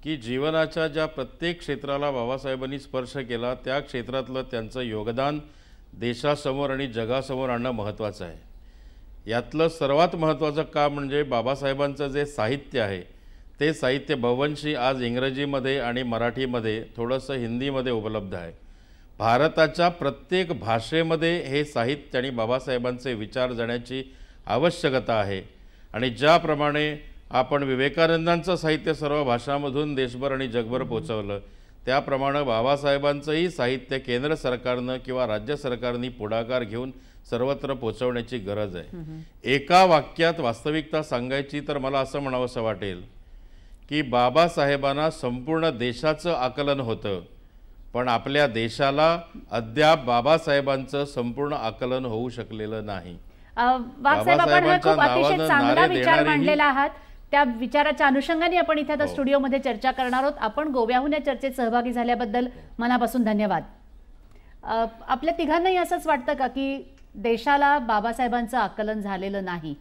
की जीवनाच्या ज्या प्रत्येक क्षेत्राला बाबासाहेबांनी स्पर्श केला त्या क्षेत्रातलं त्यांचं योगदान देशासमोर आणि जगासमोर आणणं महत्त्वाचं आहे. यातलं सर्वात महत्त्वाचं काम म्हणजे बाबासाहेबांचं जे साहित्य आहे ते साहित्य बव्हंशी आज इंग्रजीमध्ये आणि मराठीमध्ये थोडंसं हिंदीमध्ये उपलब्ध आहे. भारताच्या प्रत्येक भाषेमध्ये हे साहित्य आणि बाबासाहेबांचे विचार जाण्याची आवश्यकता आहे. आणि ज्याप्रमाणे आपण विवेकानंदांचं साहित्य सर्व भाषांमधून देशभर आणि जगभर पोचवलं त्याप्रमाणे बाबासाहेबांचंही साहित्य केंद्र सरकारनं किंवा राज्य सरकारने पुढाकार घेऊन सर्वत्र पोचवण्याची गरज आहे. एका वाक्यात वास्तविकता सांगायची तर मला असं म्हणावंसं वाटेल की बाबासाहेबांना संपूर्ण देशाचं आकलन होतं पण आपल्या देशाला अद्याप बाबासाहेबांचं संपूर्ण आकलन होऊ शकलेलं नाही. वाघसाहेब, आपण हा खूप अतिशय चांगला विचार मांडलेला आहात. त्या विचाराच्या अनुषंगाने आपण इथे आता स्टुडिओमध्ये चर्चा करणार आहोत. आपण गोव्याहून या चर्चेत सहभागी झाल्याबद्दल मनापासून धन्यवाद. आपल्या तिघांनाही असंच वाटतं का की देशाला बाबासाहेबांचं आकलन झालेलं नाही?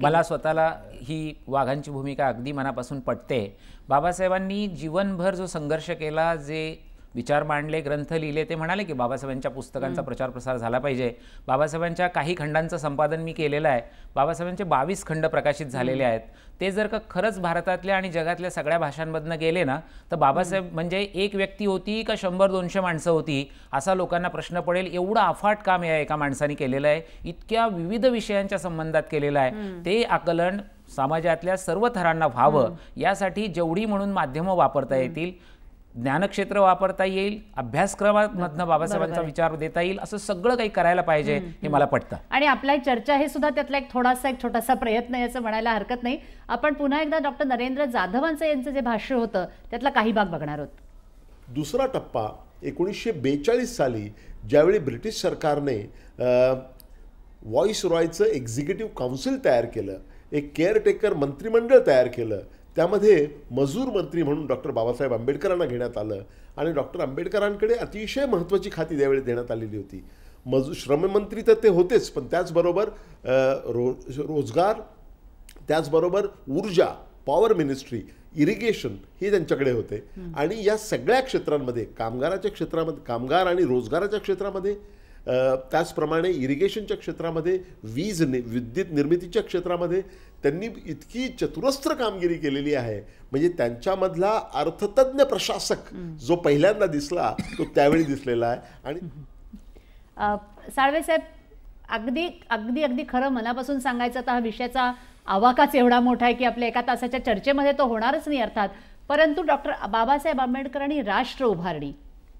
मला स्वतःला ही वाघांची भूमिका अगदी मनापासून पटते. बाबासाहेबांनी जीवनभर जो संघर्ष केला, जे विचार मांडले, ग्रंथ लिहिले, ते म्हणाले की बाबासाहेबांच्या पुस्तकांचा प्रचार प्रसार झाला पाहिजे. बाबासाहेबांच्या काही खंडांचं संपादन मी केलेलं आहे. बाबासाहेबांचे 22 खंड प्रकाशित झालेले आहेत. ते जर का खरंच भारतातल्या आणि जगातल्या सगळ्या भाषांमधनं गेले ना तर बाबासाहेब म्हणजे एक व्यक्ती होती का 100-200 माणसं होती असा लोकांना प्रश्न पडेल. एवढं अफाट काम या एका माणसाने केलेलं आहे, इतक्या विविध विषयांच्या संबंधात केलेलं आहे. ते आकलन समाजातल्या सर्व थरांना व्हावं यासाठी जेवढी म्हणून माध्यमं वापरता येतील, ज्ञानक्षेत्र वापरता येईल, अभ्यासक्रमामधनं बाबासाहेबांचा विचार देता येईल, असं सगळं काही करायला पाहिजे हे मला पटतं. आणि आपली चर्चा हे सुद्धा त्यातला एक छोटासा प्रयत्न आहे असं म्हणायला हरकत नाही. आपण पुन्हा एकदा डॉक्टर नरेंद्र जाधवांचं यांचं जे भाष्य होतं त्यातला काही भाग बघणार आहोत. दुसरा टप्पा 1942 साली ज्यावेळी ब्रिटिश सरकारने व्हॉइस रॉयचं एक्झिक्युटिव्ह काउन्सिल तयार केलं, एक केअरटेकर मंत्रिमंडळ तयार केलं, त्यामध्ये मजूर मंत्री म्हणून डॉक्टर बाबासाहेब आंबेडकरांना घेण्यात आलं आणि डॉक्टर आंबेडकरांकडे अतिशय महत्त्वाची खाती त्यावेळी देण्यात आलेली होती. श्रममंत्री तर ते होतेच पण त्याचबरोबर रोजगार, त्याचबरोबर ऊर्जा, पॉवर मिनिस्ट्री, इरिगेशन हे त्यांच्याकडे होते. आणि या सगळ्या क्षेत्रांमध्ये कामगाराच्या क्षेत्रामध्ये, कामगार आणि रोजगाराच्या क्षेत्रामध्ये, त्याचप्रमाणे इरिगेशनच्या क्षेत्रामध्ये, विद्युत निर्मितीच्या क्षेत्रामध्ये त्यांनी इतकी चतुरस्त्र कामगिरी केलेली आहे. म्हणजे त्यांच्यामधला अर्थतज्ञ प्रशासक जो पहिल्यांदा दिसला तो त्यावेळी दिसलेला आहे. आणि साळवे साहेब, अगदी अगदी अगदी खरं मनापासून सांगायचं तर हा विषयाचा आवाकाच एवढा मोठा आहे की आपल्या एका तासाच्या चर्चेमध्ये तो होणारच नाही अर्थात. परंतु डॉक्टर बाबासाहेब आंबेडकर आणि राष्ट्र उभारणी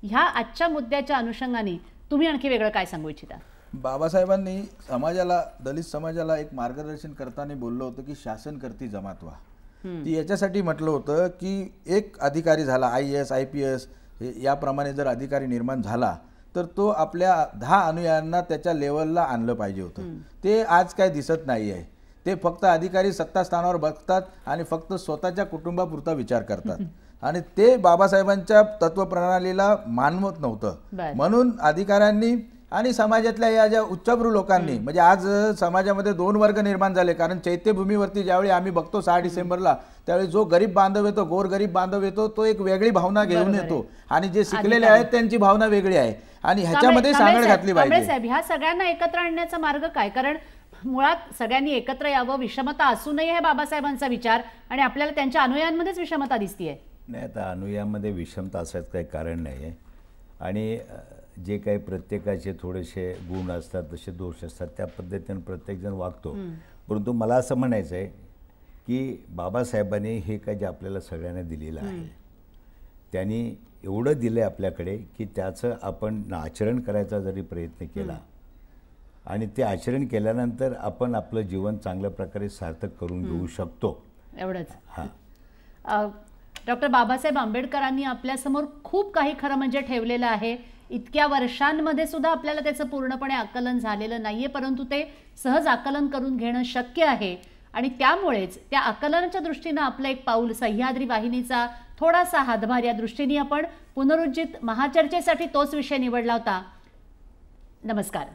ह्या आजच्या मुद्द्याच्या अनुषंगाने तुम्ही आणखी वेगळं काय सांगू इच्छिता? बाबासाहेबांनी समाजाला, दलित समाजाला एक मार्गदर्शन करताना बोललं होतं की शासन करती जमात व्हा. ती याच्यासाठी म्हटलं होतं की एक अधिकारी झाला, IAS IPS याप्रमाणे जर अधिकारी निर्माण झाला तर तो आपल्या 10 अनुयायांना त्याच्या लेवलला आणलं पाहिजे होतं. ते आज काय दिसत नाही आहे. ते फक्त अधिकारी सत्तास्थानावर बघतात आणि फक्त स्वतःच्या कुटुंबापुरता विचार करतात आणि ते बाबासाहेबांच्या तत्वप्रणालीला मानवत नव्हतं. म्हणून अधिकाऱ्यांनी आणि समाजातल्या या ज्या उच्चभ्रू लोकांनी, म्हणजे आज समाजामध्ये 2 वर्ग निर्माण झाले. कारण चैत्यभूमीवरती ज्यावेळी आम्ही बघतो 6 डिसेंबरला, त्यावेळी जो गरीब बांधव येतो, गोरगरीब बांधव येतो, तो एक वेगळी भावना घेऊन येतो आणि जे शिकलेले आहेत त्यांची भावना वेगळी आहे आणि ह्याच्यामध्ये सांगड घातली पाहिजे. साहेब, ह्या सगळ्यांना एकत्र आणण्याचा मार्ग काय? कारण मुळात सगळ्यांनी एकत्र यावं, विषमता असू नये हे बाबासाहेबांचा विचार आणि आपल्याला त्यांच्या अनुयायांमध्येच विषमता दिसतीये. नाही, आता अनुयामध्ये विषमता असायचं काही कारण नाही आहे. आणि जे काही प्रत्येकाचे थोडेसे गुण असतात, तसे दोष असतात, त्या पद्धतीने प्रत्येकजण वागतो. परंतु मला असं म्हणायचं आहे की बाबासाहेबांनी हे काय जे आपल्याला सगळ्यांना दिलेलं आहे, त्यांनी एवढं दिलं आहे आपल्याकडे की त्याचं आपण आचरण करायचा जरी प्रयत्न केला आणि ते आचरण केल्यानंतर आपण आपलं जीवन चांगल्या प्रकारे सार्थक करून घेऊ शकतो. एवढंच. हां, डॉक्टर बाबासाहेब आंबेडकरांनी आपल्यासमोर खूप काही खरं म्हणजे ठेवलेलं आहे. इतक्या वर्षांमध्ये सुद्धा आपल्याला त्याचं पूर्णपणे आकलन झालेलं नाहीये, परंतु ते सहज आकलन करून घेणं शक्य आहे आणि त्यामुळेच त्या आकलनाच्या दृष्टीनं आपलं एक पाऊल सह्याद्री वाहिनीचा थोडासा हातभार या दृष्टीने आपण पुनरुज्जीत महाचर्चेसाठी तोच विषय निवडला होता. नमस्कार.